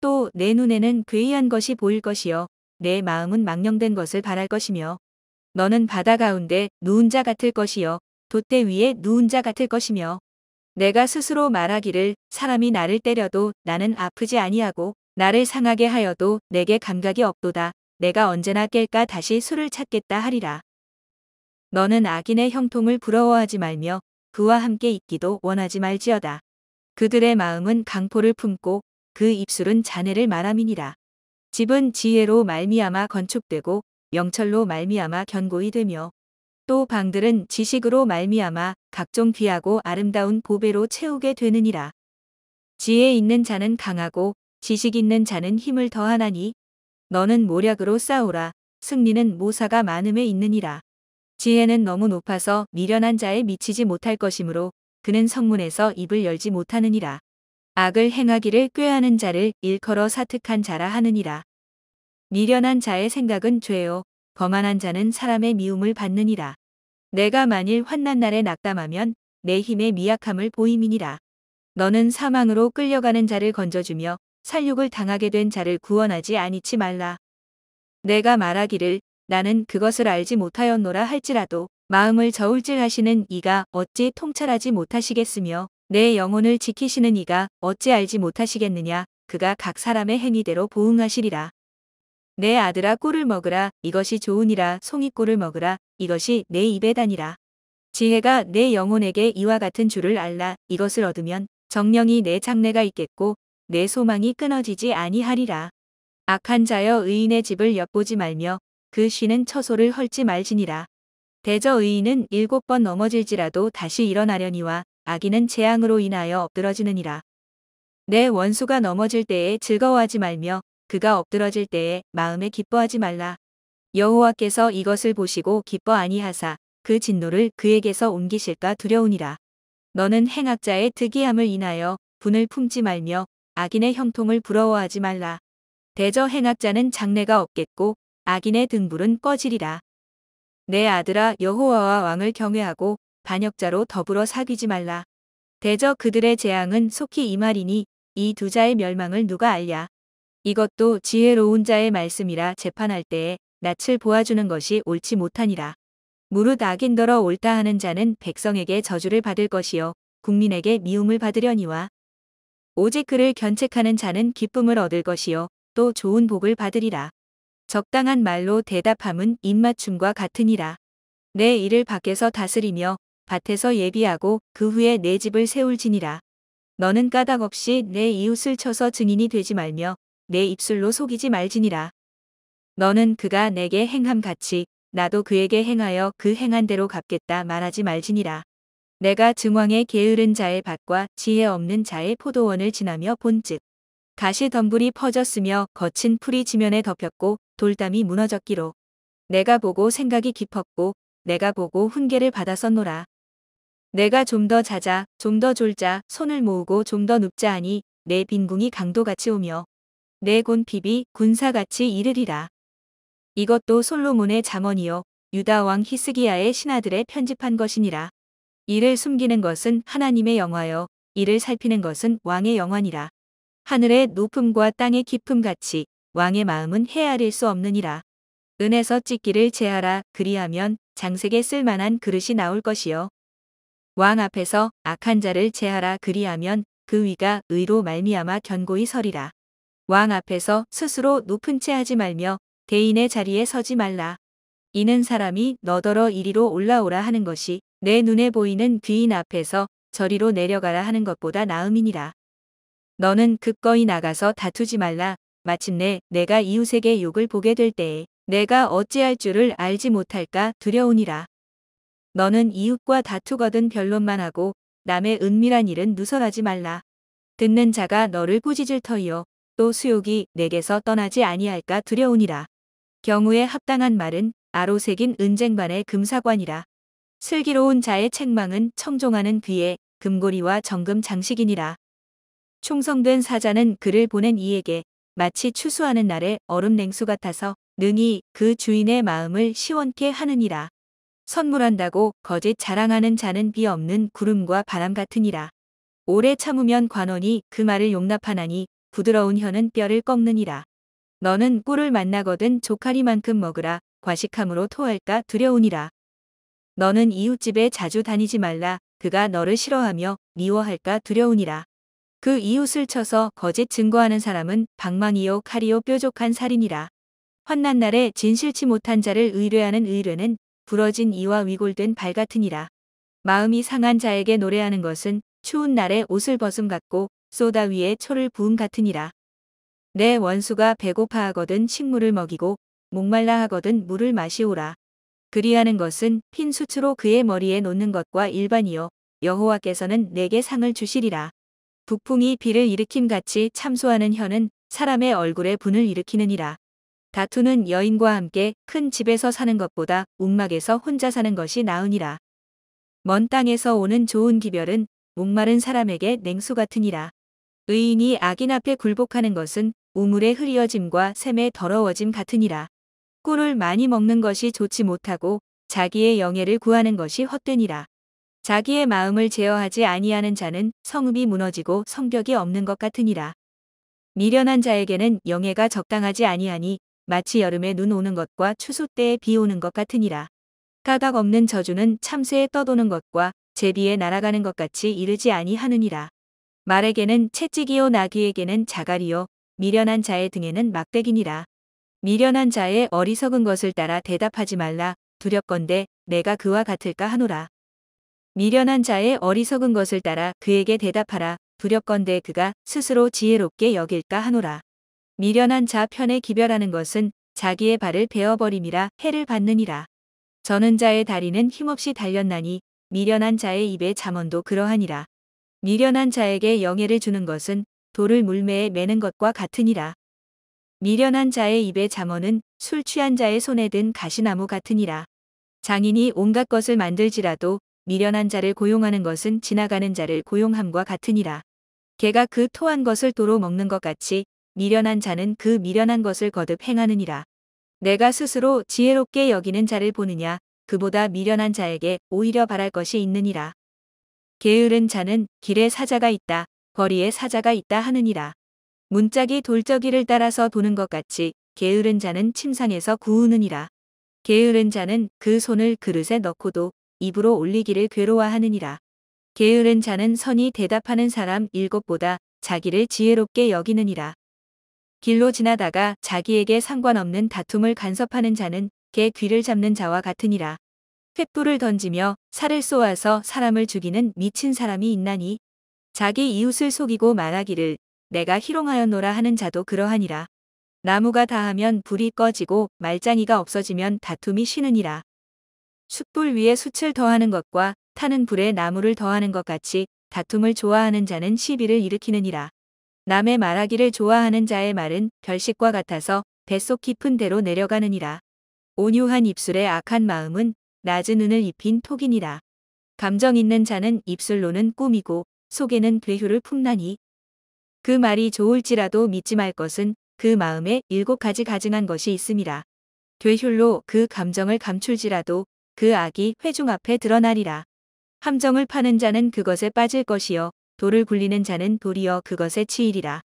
또 내 눈에는 괴이한 것이 보일 것이요 내 마음은 망령된 것을 바랄 것이며 너는 바다 가운데 누운 자 같을 것이요 돛대 위에 누운 자 같을 것이며 내가 스스로 말하기를 사람이 나를 때려도 나는 아프지 아니하고 나를 상하게 하여도 내게 감각이 없도다. 내가 언제나 깰까 다시 술을 찾겠다 하리라. 너는 악인의 형통을 부러워하지 말며 그와 함께 있기도 원하지 말지어다. 그들의 마음은 강포를 품고 그 입술은 잔해를 말함이니라. 집은 지혜로 말미암아 건축되고 명철로 말미암아 견고히 되며 또 방들은 지식으로 말미암아 각종 귀하고 아름다운 보배로 채우게 되느니라. 지혜 있는 자는 강하고 지식 있는 자는 힘을 더하나니 너는 모략으로 싸우라. 승리는 모사가 많음에 있느니라. 지혜는 너무 높아서 미련한 자에 미치지 못할 것이므로 그는 성문에서 입을 열지 못하느니라. 악을 행하기를 꾀하는 자를 일컬어 사특한 자라 하느니라. 미련한 자의 생각은 죄요 거만한 자는 사람의 미움을 받느니라. 내가 만일 환난 날에 낙담하면 내 힘의 미약함을 보임이니라. 너는 사망으로 끌려가는 자를 건져주며 살육을 당하게 된 자를 구원하지 아니치 말라. 내가 말하기를 나는 그것을 알지 못하였노라 할지라도 마음을 저울질하시는 이가 어찌 통찰하지 못하시겠으며 내 영혼을 지키시는 이가 어찌 알지 못하시겠느냐. 그가 각 사람의 행위대로 보응하시리라. 내 아들아, 꿀을 먹으라. 이것이 좋으니라. 송이꿀을 먹으라. 이것이 내 입에 다니라. 지혜가 내 영혼에게 이와 같은 줄을 알라. 이것을 얻으면 정령이 내 장래가 있겠고 내 소망이 끊어지지 아니하리라. 악한 자여, 의인의 집을 엿보지 말며 그 쉬는 처소를 헐지 말지니라. 대저 의인은 7번 넘어질지라도 다시 일어나려니와 악인은 재앙으로 인하여 엎드러지느니라. 내 원수가 넘어질 때에 즐거워하지 말며 그가 엎드러질 때에 마음에 기뻐하지 말라. 여호와께서 이것을 보시고 기뻐 아니하사 그 진노를 그에게서 옮기실까 두려우니라. 너는 행악자의 특이함을 인하여 분을 품지 말며 악인의 형통을 부러워하지 말라. 대저 행악자는 장래가 없겠고 악인의 등불은 꺼지리라. 내 아들아, 여호와와 왕을 경외하고 반역자로 더불어 사귀지 말라. 대저 그들의 재앙은 속히 임하리니 이 두 자의 멸망을 누가 알랴. 이것도 지혜로운 자의 말씀이라. 재판할 때에 낯을 보아주는 것이 옳지 못하니라. 무릇 악인더러 옳다 하는 자는 백성에게 저주를 받을 것이요 국민에게 미움을 받으려니와 오직 그를 견책하는 자는 기쁨을 얻을 것이요 또 좋은 복을 받으리라. 적당한 말로 대답함은 입맞춤과 같으니라. 내 일을 밖에서 다스리며 밭에서 예비하고 그 후에 내 집을 세울지니라. 너는 까닭 없이 내 이웃을 쳐서 증인이 되지 말며 내 입술로 속이지 말지니라. 너는 그가 내게 행함 같이 나도 그에게 행하여 그 행한 대로 갚겠다 말하지 말지니라. 내가 증왕에 게으른 자의 밭과 지혜 없는 자의 포도원을 지나며 본즉 가시덤불이 퍼졌으며 거친 풀이 지면에 덮였고 돌담이 무너졌기로 내가 보고 생각이 깊었고 내가 보고 훈계를 받았었노라. 내가 좀 더 자자 좀 더 졸자 손을 모으고 좀 더 눕자 하니 내 빈궁이 강도같이 오며 내 곤핍이 군사같이 이르리라. 이것도 솔로몬의 잠언이요 유다 왕 히스기야의 신하들의 편집한 것이니라. 이를 숨기는 것은 하나님의 영화요 이를 살피는 것은 왕의 영화니라. 하늘의 높음과 땅의 깊음 같이 왕의 마음은 헤아릴 수 없느니라. 은에서 찢기를 제하라 그리하면 장색에 쓸만한 그릇이 나올 것이요. 왕 앞에서 악한 자를 제하라 그리하면 그 위가 의로 말미암아 견고히 서리라. 왕 앞에서 스스로 높은 채 하지 말며 대인의 자리에 서지 말라. 이는 사람이 너더러 이리로 올라오라 하는 것이 내 눈에 보이는 귀인 앞에서 저리로 내려가라 하는 것보다 나음이니라. 너는 극거히 나가서 다투지 말라. 마침내 내가 이웃에게 욕을 보게 될 때에 내가 어찌할 줄을 알지 못할까 두려우니라. 너는 이웃과 다투거든 변론만 하고 남의 은밀한 일은 누설하지 말라. 듣는 자가 너를 꾸짖을 터이요 또 수욕이 내게서 떠나지 아니할까 두려우니라. 경우에 합당한 말은 아로 새긴 은쟁반의 금사관이라. 슬기로운 자의 책망은 청종하는 귀에 금고리와 정금 장식이니라. 충성된 사자는 그를 보낸 이에게 마치 추수하는 날의 얼음 냉수 같아서 능히 그 주인의 마음을 시원케 하느니라. 선물한다고 거짓 자랑하는 자는 비 없는 구름과 바람 같으니라. 오래 참으면 관원이 그 말을 용납하나니 부드러운 혀는 뼈를 꺾느니라. 너는 꿀을 만나거든 조카리만큼 먹으라. 과식함으로 토할까 두려우니라. 너는 이웃집에 자주 다니지 말라. 그가 너를 싫어하며 미워할까 두려우니라. 그 이웃을 쳐서 거짓 증거하는 사람은 방망이요 칼이요 뾰족한 살이니라. 환난 날에 진실치 못한 자를 의뢰하는 의뢰는 부러진 이와 위골된 발 같으니라. 마음이 상한 자에게 노래하는 것은 추운 날에 옷을 벗음 같고 쏘다 위에 초를 부음 같으니라. 내 원수가 배고파하거든 식물을 먹이고 목말라 하거든 물을 마시오라. 그리하는 것은 핀 수치로 그의 머리에 놓는 것과 일반이요 여호와께서는 내게 상을 주시리라. 북풍이 비를 일으킴같이 참소하는 혀는 사람의 얼굴에 분을 일으키느니라. 다투는 여인과 함께 큰 집에서 사는 것보다 움막에서 혼자 사는 것이 나으니라. 먼 땅에서 오는 좋은 기별은 목마른 사람에게 냉수 같으니라. 의인이 악인 앞에 굴복하는 것은 우물의 흐리어짐과 샘의 더러워짐 같으니라. 꿀을 많이 먹는 것이 좋지 못하고 자기의 영예를 구하는 것이 헛되니라. 자기의 마음을 제어하지 아니하는 자는 성읍이 무너지고 성벽이 없는 것 같으니라. 미련한 자에게는 영예가 적당하지 아니하니 마치 여름에 눈 오는 것과 추수 때에 비 오는 것 같으니라. 가닥 없는 저주는 참새에 떠도는 것과 제비에 날아가는 것 같이 이르지 아니하느니라. 말에게는 채찍이요 나귀에게는 자갈이요 미련한 자의 등에는 막대기니라. 미련한 자의 어리석은 것을 따라 대답하지 말라. 두렵건대 내가 그와 같을까 하노라. 미련한 자의 어리석은 것을 따라 그에게 대답하라. 두렵건대 그가 스스로 지혜롭게 여길까 하노라. 미련한 자 편에 기별하는 것은 자기의 발을 베어버림이라 해를 받느니라. 저는 자의 다리는 힘없이 달렸나니 미련한 자의 입의 잠언도 그러하니라. 미련한 자에게 영예를 주는 것은 돌을 물매에 매는 것과 같으니라. 미련한 자의 입의 잠언은 술 취한 자의 손에 든 가시나무 같으니라. 장인이 온갖 것을 만들지라도 미련한 자를 고용하는 것은 지나가는 자를 고용함과 같으니라. 개가 그 토한 것을 도로 먹는 것 같이 미련한 자는 그 미련한 것을 거듭 행하느니라. 내가 스스로 지혜롭게 여기는 자를 보느냐 그보다 미련한 자에게 오히려 바랄 것이 있느니라. 게으른 자는 길에 사자가 있다 거리에 사자가 있다 하느니라. 문짝이 돌저기를 따라서 도는 것 같이 게으른 자는 침상에서 구우느니라. 게으른 자는 그 손을 그릇에 넣고도 입으로 올리기를 괴로워하느니라. 게으른 자는 선이 대답하는 사람 7보다 자기를 지혜롭게 여기느니라. 길로 지나다가 자기에게 상관없는 다툼을 간섭하는 자는 개 귀를 잡는 자와 같으니라. 횃불을 던지며 살을 쏘아서 사람을 죽이는 미친 사람이 있나니 자기 이웃을 속이고 말하기를 내가 희롱하였노라 하는 자도 그러하니라. 나무가 다하면 불이 꺼지고 말짱이가 없어지면 다툼이 쉬느니라. 숯불 위에 숯을 더하는 것과 타는 불에 나무를 더하는 것 같이 다툼을 좋아하는 자는 시비를 일으키느니라. 남의 말하기를 좋아하는 자의 말은 별식과 같아서 뱃속 깊은 데로 내려가느니라. 온유한 입술의 악한 마음은 낮은 은을 입힌 톡이니라. 감정 있는 자는 입술로는 꿈이고 속에는 괴휴를 품나니 그 말이 좋을지라도 믿지 말 것은 그 마음에 7가지 가증한 것이 있음이라. 괴휴로 그 감정을 감출지라도 그 악이 회중 앞에 드러나리라. 함정을 파는 자는 그것에 빠질 것이요 돌을 굴리는 자는 도리어 그것에 치이리라.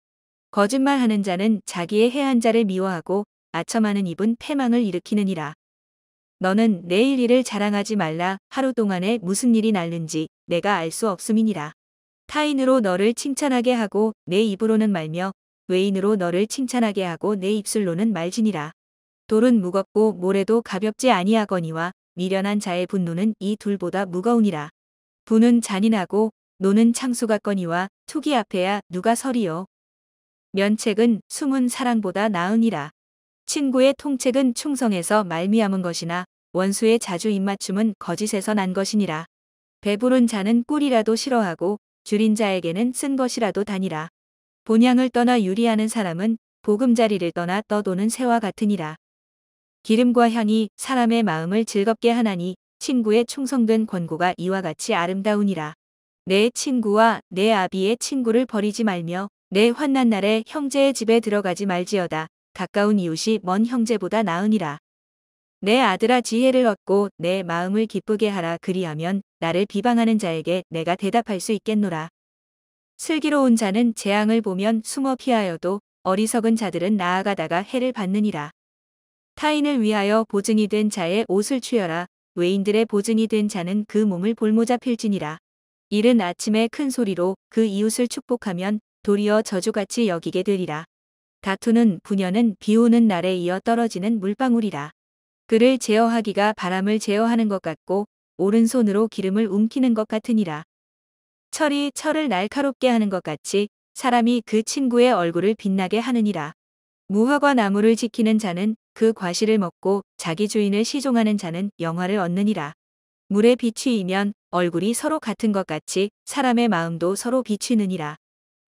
거짓말하는 자는 자기의 해한 자를 미워하고 아첨하는 입은 패망을 일으키느니라. 너는 내일 일을 자랑하지 말라. 하루 동안에 무슨 일이 날는지 내가 알 수 없음이니라. 타인으로 너를 칭찬하게 하고 내 입으로는 말며 외인으로 너를 칭찬하게 하고 내 입술로는 말지니라. 돌은 무겁고 모래도 가볍지 아니하거니와 미련한 자의 분노는 이 둘보다 무거우니라. 분은 잔인하고 노는 창수 같거니와 투기 앞에야 누가 서리요. 면책은 숨은 사랑보다 나으니라. 친구의 통책은 충성에서 말미암은 것이나 원수의 자주 입맞춤은 거짓에서 난 것이니라. 배부른 자는 꿀이라도 싫어하고 줄인 자에게는 쓴 것이라도 다니라. 본향을 떠나 유리하는 사람은 보금자리를 떠나 떠도는 새와 같으니라. 기름과 향이 사람의 마음을 즐겁게 하나니 친구의 충성된 권고가 이와 같이 아름다우니라. 내 친구와 내 아비의 친구를 버리지 말며 내 환난 날에 형제의 집에 들어가지 말지어다. 가까운 이웃이 먼 형제보다 나으니라. 내 아들아 지혜를 얻고 내 마음을 기쁘게 하라. 그리하면 나를 비방하는 자에게 내가 대답할 수 있겠노라. 슬기로운 자는 재앙을 보면 숨어 피하여도 어리석은 자들은 나아가다가 해를 받느니라. 타인을 위하여 보증이 된 자의 옷을 취하라. 외인들의 보증이 된 자는 그 몸을 볼모자 필지니라. 이른 아침에 큰 소리로 그 이웃을 축복하면 도리어 저주같이 여기게 되리라. 다투는 부녀는 비오는 날에 이어 떨어지는 물방울이라. 그를 제어하기가 바람을 제어하는 것 같고 오른손으로 기름을 움키는 것 같으니라. 철이 철을 날카롭게 하는 것 같이 사람이 그 친구의 얼굴을 빛나게 하느니라. 무화과 나무를 지키는 자는 그 과실을 먹고 자기 주인을 시종하는 자는 영화를 얻느니라. 물에 비추이면 얼굴이 서로 같은 것 같이 사람의 마음도 서로 비추느니라.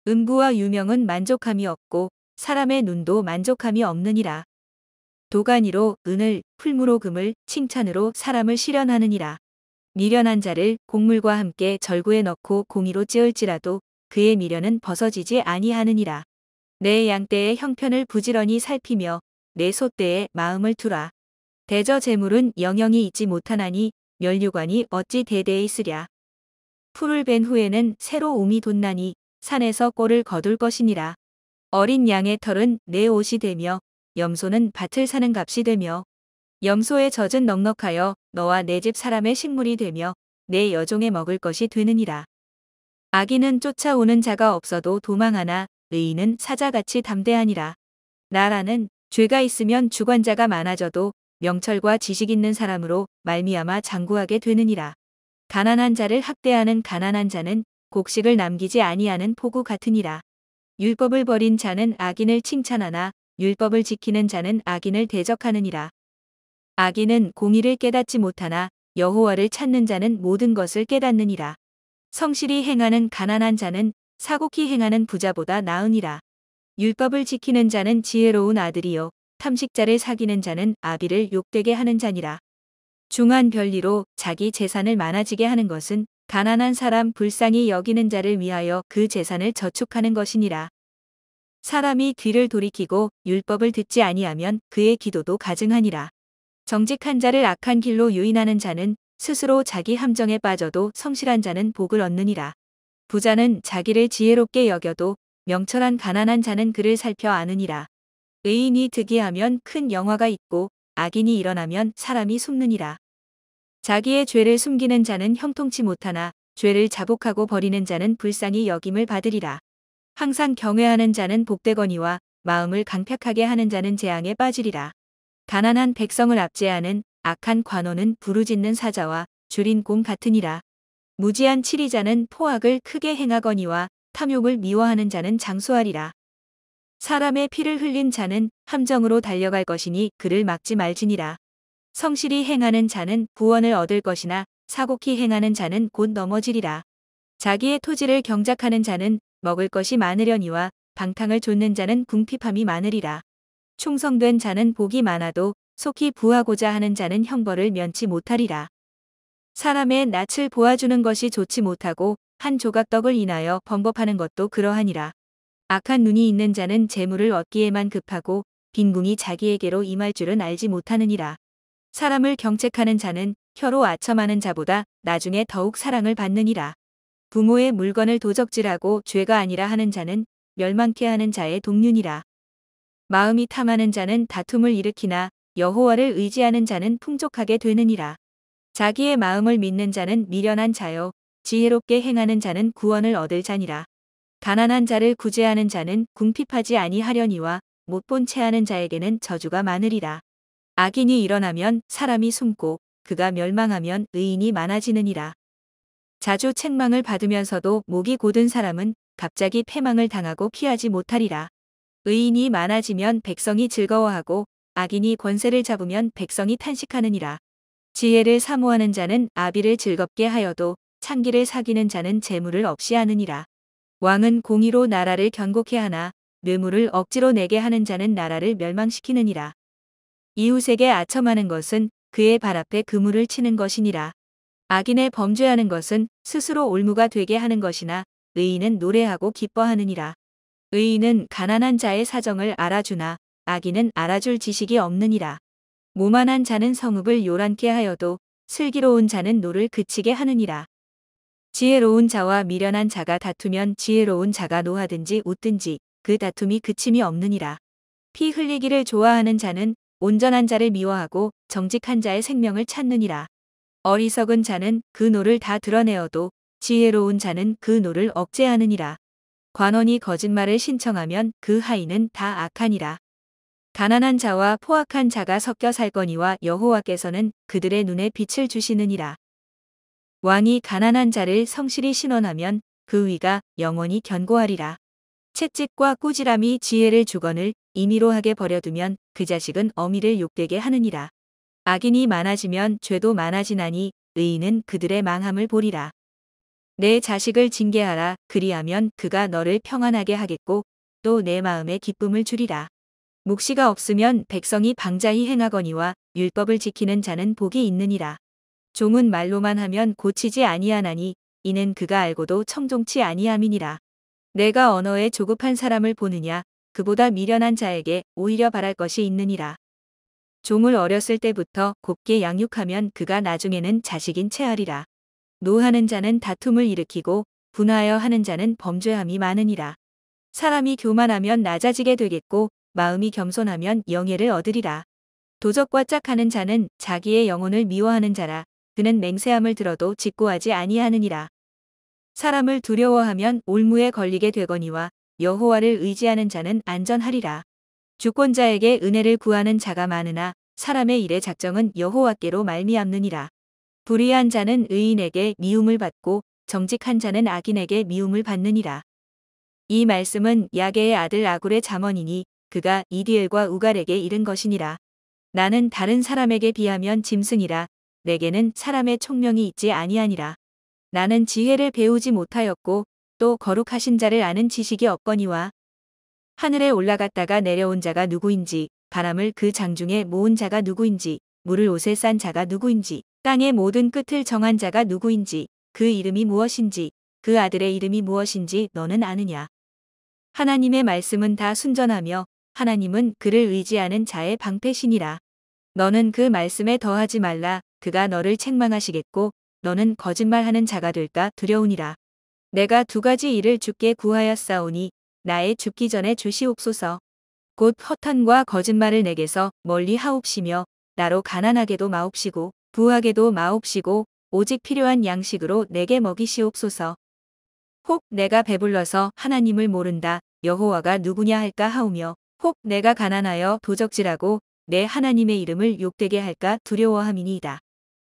음부와 유명은 만족함이 없고 사람의 눈도 만족함이 없느니라. 도가니로 은을, 풀무로 금을, 칭찬으로 사람을 실현하느니라. 미련한 자를 곡물과 함께 절구에 넣고 공이로 찌을지라도 그의 미련은 벗어지지 아니하느니라. 내 양떼의 형편을 부지런히 살피며 내 소떼의 마음을 두라. 대저 재물은 영영이 있지 못하나니 면류관이 어찌 대대에 있으랴. 풀을 벤 후에는 새로 움이 돋나니 산에서 꼴을 거둘 것이니라. 어린 양의 털은 내 옷이 되며 염소는 밭을 사는 값이 되며 염소의 젖은 넉넉하여 너와 내 집 사람의 식물이 되며 내 여종의 먹을 것이 되느니라. 악인은 쫓아오는 자가 없어도 도망하나 의인은 사자같이 담대하니라. 나라는 죄가 있으면 주관자가 많아져도 명철과 지식 있는 사람으로 말미암아 장구하게 되느니라. 가난한 자를 학대하는 가난한 자는 곡식을 남기지 아니하는 포구 같으니라. 율법을 버린 자는 악인을 칭찬하나 율법을 지키는 자는 악인을 대적하느니라. 악인은 공의를 깨닫지 못하나 여호와를 찾는 자는 모든 것을 깨닫느니라. 성실히 행하는 가난한 자는 사곡히 행하는 부자보다 나으니라. 율법을 지키는 자는 지혜로운 아들이요 탐식자를 사귀는 자는 아비를 욕되게 하는 자니라. 중한 별리로 자기 재산을 많아지게 하는 것은 가난한 사람 불쌍히 여기는 자를 위하여 그 재산을 저축하는 것이니라. 사람이 뒤를 돌이키고 율법을 듣지 아니하면 그의 기도도 가증하니라. 정직한 자를 악한 길로 유인하는 자는 스스로 자기 함정에 빠져도 성실한 자는 복을 얻느니라. 부자는 자기를 지혜롭게 여겨도 명철한 가난한 자는 그를 살펴 아느니라. 의인이 득이하면 큰 영화가 있고 악인이 일어나면 사람이 숨느니라. 자기의 죄를 숨기는 자는 형통치 못하나 죄를 자복하고 버리는 자는 불쌍히 여김을 받으리라. 항상 경외하는 자는 복되거니와 마음을 강팍하게 하는 자는 재앙에 빠지리라. 가난한 백성을 압제하는 악한 관원은 부르짖는 사자와 줄인 곰 같으니라. 무지한 치리자는 포악을 크게 행하거니와 탐욕을 미워하는 자는 장수하리라. 사람의 피를 흘린 자는 함정으로 달려갈 것이니 그를 막지 말지니라. 성실히 행하는 자는 구원을 얻을 것이나 사곡히 행하는 자는 곧 넘어지리라. 자기의 토지를 경작하는 자는 먹을 것이 많으려니와 방탕을 좇는 자는 궁핍함이 많으리라. 충성된 자는 복이 많아도 속히 부하고자 하는 자는 형벌을 면치 못하리라. 사람의 낯을 보아주는 것이 좋지 못하고 한 조각 떡을 인하여 범법하는 것도 그러하니라. 악한 눈이 있는 자는 재물을 얻기에만 급하고 빈궁이 자기에게로 임할 줄은 알지 못하느니라. 사람을 경책하는 자는 혀로 아첨하는 자보다 나중에 더욱 사랑을 받느니라. 부모의 물건을 도적질하고 죄가 아니라 하는 자는 멸망케 하는 자의 동륜이라. 마음이 탐하는 자는 다툼을 일으키나 여호와를 의지하는 자는 풍족하게 되느니라. 자기의 마음을 믿는 자는 미련한 자요 지혜롭게 행하는 자는 구원을 얻을 자니라. 가난한 자를 구제하는 자는 궁핍하지 아니하려니와 못본 체하는 자에게는 저주가 많으리라. 악인이 일어나면 사람이 숨고 그가 멸망하면 의인이 많아지느니라. 자주 책망을 받으면서도 목이 곧은 사람은 갑자기 패망을 당하고 피하지 못하리라. 의인이 많아지면 백성이 즐거워하고 악인이 권세를 잡으면 백성이 탄식하느니라. 지혜를 사모하는 자는 아비를 즐겁게 하여도 창기를 사귀는 자는 재물을 없이 하느니라. 왕은 공의로 나라를 견고케 하나 뇌물을 억지로 내게 하는 자는 나라를 멸망시키느니라. 이웃에게 아첨하는 것은 그의 발 앞에 그물을 치는 것이니라. 악인의 범죄하는 것은 스스로 올무가 되게 하는 것이나 의인은 노래하고 기뻐하느니라. 의인은 가난한 자의 사정을 알아주나 악인은 알아줄 지식이 없느니라. 모만한 자는 성읍을 요란케 하여도 슬기로운 자는 노를 그치게 하느니라. 지혜로운 자와 미련한 자가 다투면 지혜로운 자가 노하든지 웃든지 그 다툼이 그침이 없느니라. 피 흘리기를 좋아하는 자는 온전한 자를 미워하고 정직한 자의 생명을 찾느니라. 어리석은 자는 그 노를 다 드러내어도 지혜로운 자는 그 노를 억제하느니라. 관원이 거짓말을 신청하면 그 하인은 다 악하니라. 가난한 자와 포악한 자가 섞여 살거니와 여호와께서는 그들의 눈에 빛을 주시느니라. 왕이 가난한 자를 성실히 신원하면 그 위가 영원히 견고하리라. 채찍과 꾸지람이 지혜를 주거늘 임의로 하게 버려두면 그 자식은 어미를 욕되게 하느니라. 악인이 많아지면 죄도 많아지나니 의인은 그들의 망함을 보리라. 내 자식을 징계하라. 그리하면 그가 너를 평안하게 하겠고 또 내 마음에 기쁨을 주리라. 묵시가 없으면 백성이 방자히 행하거니와 율법을 지키는 자는 복이 있느니라. 종은 말로만 하면 고치지 아니하나니 이는 그가 알고도 청종치 아니함이니라. 내가 언어에 조급한 사람을 보느냐 그보다 미련한 자에게 오히려 바랄 것이 있느니라. 종을 어렸을 때부터 곱게 양육하면 그가 나중에는 자식인 체하리라. 노하는 자는 다툼을 일으키고 분하여 하는 자는 범죄함이 많으니라. 사람이 교만하면 낮아지게 되겠고 마음이 겸손하면 영예를 얻으리라. 도적과 짝하는 자는 자기의 영혼을 미워하는 자라. 그는 맹세함을 들어도 직고하지 아니하느니라. 사람을 두려워하면 올무에 걸리게 되거니와 여호와를 의지하는 자는 안전하리라. 주권자에게 은혜를 구하는 자가 많으나 사람의 일의 작정은 여호와께로 말미암느니라. 불의한 자는 의인에게 미움을 받고 정직한 자는 악인에게 미움을 받느니라. 이 말씀은 야게의 아들 아굴의 잠언이니 그가 이디엘과 우갈에게 이른 것이니라. 나는 다른 사람에게 비하면 짐승이라. 내게는 사람의 총명이 있지 아니하니라. 나는 지혜를 배우지 못하였고 또 거룩하신 자를 아는 지식이 없거니와 하늘에 올라갔다가 내려온 자가 누구인지 바람을 그 장중에 모은 자가 누구인지 물을 옷에 싼 자가 누구인지 땅의 모든 끝을 정한 자가 누구인지 그 이름이 무엇인지 그 아들의 이름이 무엇인지 너는 아느냐. 하나님의 말씀은 다 순전하며 하나님은 그를 의지하는 자의 방패시니라. 너는 그 말씀에 더하지 말라. 그가 너를 책망하시겠고 너는 거짓말하는 자가 될까 두려우니라. 내가 두 가지 일을 주께 구하였사오니 나의 죽기 전에 주시옵소서. 곧 허탄과 거짓말을 내게서 멀리 하옵시며 나로 가난하게도 마옵시고 부하게도 마옵시고 오직 필요한 양식으로 내게 먹이시옵소서. 혹 내가 배불러서 하나님을 모른다. 여호와가 누구냐 할까 하오며 혹 내가 가난하여 도적질하고 내 하나님의 이름을 욕되게 할까 두려워함이니이다.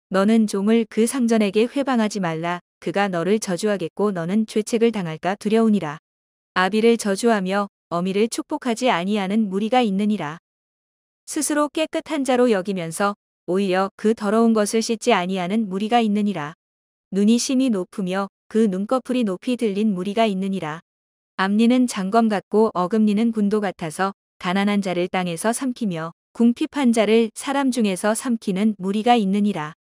너는 종을 그 상전에게 회방하지 말라. 그가 너를 저주하겠고 너는 죄책을 당할까 두려우니라. 아비를 저주하며 어미를 축복하지 아니하는 무리가 있느니라. 스스로 깨끗한 자로 여기면서 오히려 그 더러운 것을 씻지 아니하는 무리가 있느니라. 눈이 심히 높으며 그 눈꺼풀이 높이 들린 무리가 있느니라. 앞니는 장검 같고 어금니는 군도 같아서 가난한 자를 땅에서 삼키며 궁핍한 자를 사람 중에서 삼키는 무리가 있느니라.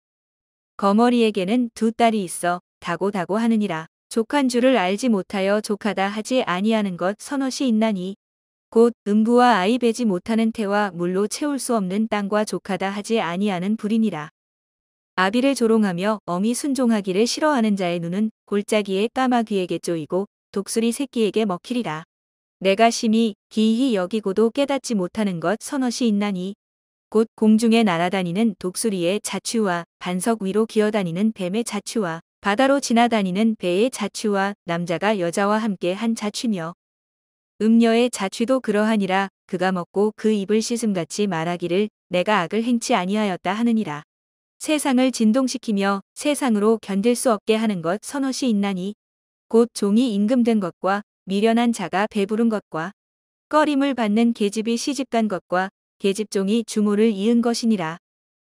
거머리에게는 두 딸이 있어 다고다고 하느니라. 족한 줄을 알지 못하여 족하다 하지 아니하는 것 서너시 있나니 곧 음부와 아이 베지 못하는 태와 물로 채울 수 없는 땅과 족하다 하지 아니하는 불이니라. 아비를 조롱하며 어미 순종하기를 싫어하는 자의 눈은 골짜기의 까마귀에게 쪼이고 독수리 새끼에게 먹히리라. 내가 심히 기이히 여기고도 깨닫지 못하는 것 서너시 있나니 곧 공중에 날아다니는 독수리의 자취와 반석 위로 기어다니는 뱀의 자취와 바다로 지나다니는 배의 자취와 남자가 여자와 함께 한 자취며 음녀의 자취도 그러하니라. 그가 먹고 그 입을 씻음같이 말하기를 내가 악을 행치 아니하였다 하느니라. 세상을 진동시키며 세상으로 견딜 수 없게 하는 것 서너시 있나니 곧 종이 임금된 것과 미련한 자가 배부른 것과 꺼림을 받는 계집이 시집간 것과 계집종이 주모를 이은 것이니라.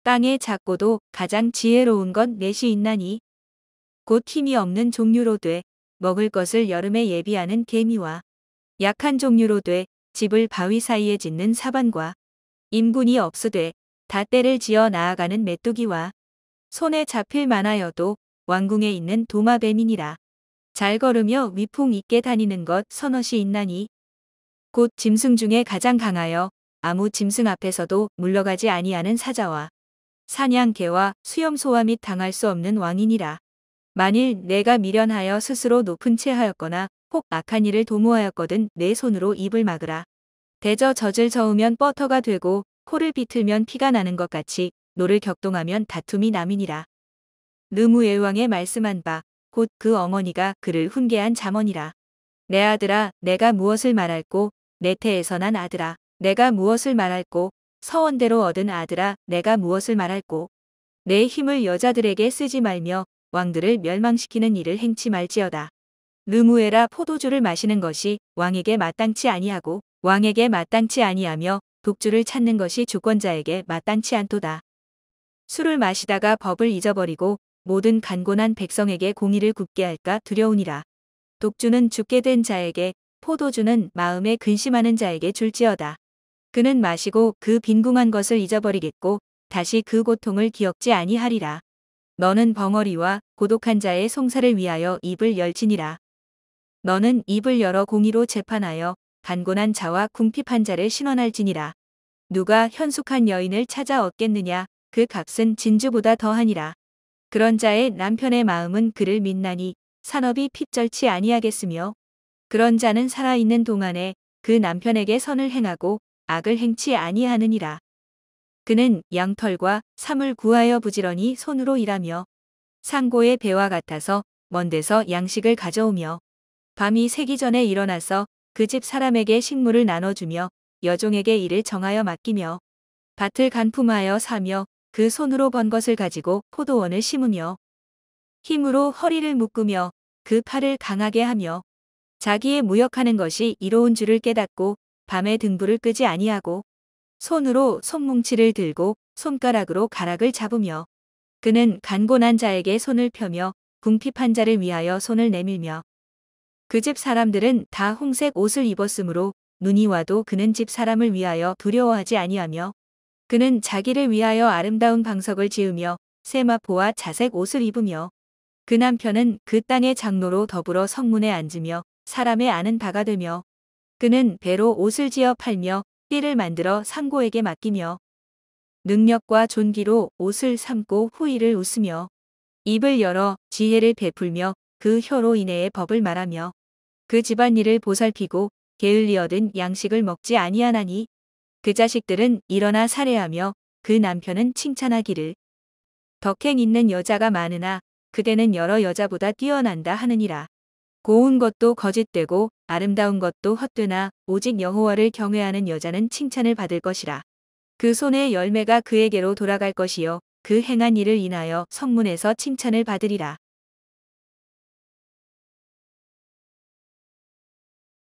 땅의 작고도 가장 지혜로운 것 넷이 있나니 곧 힘이 없는 종류로 돼 먹을 것을 여름에 예비하는 개미와 약한 종류로 돼 집을 바위 사이에 짓는 사반과 임군이 없으되 다 때를 지어 나아가는 메뚜기와 손에 잡힐 만하여도 왕궁에 있는 도마뱀이니라. 잘 걸으며 위풍 있게 다니는 것 서너시 있나니 곧 짐승 중에 가장 강하여 아무 짐승 앞에서도 물러가지 아니하는 사자와 사냥개와 수염소와 및 당할 수 없는 왕이니라. 만일 내가 미련하여 스스로 높은 채 하였거나 혹 악한 일을 도모하였거든 내 손으로 입을 막으라. 대저 젖을 저으면 뻐터가 되고 코를 비틀면 피가 나는 것 같이 노를 격동하면 다툼이 남이니라. 르무엘 왕의 말씀한 바 곧 그 어머니가 그를 훈계한 잠언이라. 내 아들아 내가 무엇을 말할꼬 내 태에서 난 아들아 내가 무엇을 말할꼬 서원대로 얻은 아들아 내가 무엇을 말할꼬 내 힘을 여자들에게 쓰지 말며 왕들을 멸망시키는 일을 행치 말지어다. 르무엘아 포도주를 마시는 것이 왕에게 마땅치 아니하고 왕에게 마땅치 아니하며 독주를 찾는 것이 주권자에게 마땅치 않도다. 술을 마시다가 법을 잊어버리고 모든 간곤한 백성에게 공의를 굽게 할까 두려우니라. 독주는 죽게 된 자에게 포도주는 마음에 근심하는 자에게 줄지어다. 그는 마시고 그 빈궁한 것을 잊어버리겠고 다시 그 고통을 기억지 아니하리라. 너는 벙어리와 고독한 자의 송사를 위하여 입을 열지니라. 너는 입을 열어 공의로 재판하여 간곤한 자와 궁핍한 자를 신원할지니라. 누가 현숙한 여인을 찾아 얻겠느냐 그 값은 진주보다 더하니라. 그런 자의 남편의 마음은 그를 믿나니 산업이 핍절치 아니하겠으며 그런 자는 살아있는 동안에 그 남편에게 선을 행하고 악을 행치 아니하느니라. 그는 양털과 삼을 구하여 부지런히 손으로 일하며 상고의 배와 같아서 먼 데서 양식을 가져오며 밤이 새기 전에 일어나서 그 집 사람에게 식물을 나눠주며 여종에게 일을 정하여 맡기며 밭을 간품하여 사며 그 손으로 번 것을 가지고 포도원을 심으며 힘으로 허리를 묶으며 그 팔을 강하게 하며 자기의 무역하는 것이 이로운 줄을 깨닫고 밤에 등불을 끄지 아니하고 손으로 손뭉치를 들고 손가락으로 가락을 잡으며 그는 간곤한 자에게 손을 펴며 궁핍한 자를 위하여 손을 내밀며 그 집 사람들은 다 홍색 옷을 입었으므로 눈이 와도 그는 집 사람을 위하여 두려워하지 아니하며 그는 자기를 위하여 아름다운 방석을 지으며 세마포와 자색 옷을 입으며 그 남편은 그 땅의 장로로 더불어 성문에 앉으며 사람의 아는 바가 되며 그는 배로 옷을 지어 팔며 띠를 만들어 상고에게 맡기며 능력과 존귀로 옷을 삼고 후일을 웃으며 입을 열어 지혜를 베풀며 그 혀로 인해의 법을 말하며 그 집안일을 보살피고 게을리 얻은 양식을 먹지 아니하나니 그 자식들은 일어나 살해하며 그 남편은 칭찬하기를 덕행 있는 여자가 많으나 그대는 여러 여자보다 뛰어난다 하느니라. 고운 것도 거짓되고 아름다운 것도 헛되나 오직 여호와를 경외하는 여자는 칭찬을 받을 것이라. 그 손의 열매가 그에게로 돌아갈 것이요 그 행한 일을 인하여 성문에서 칭찬을 받으리라.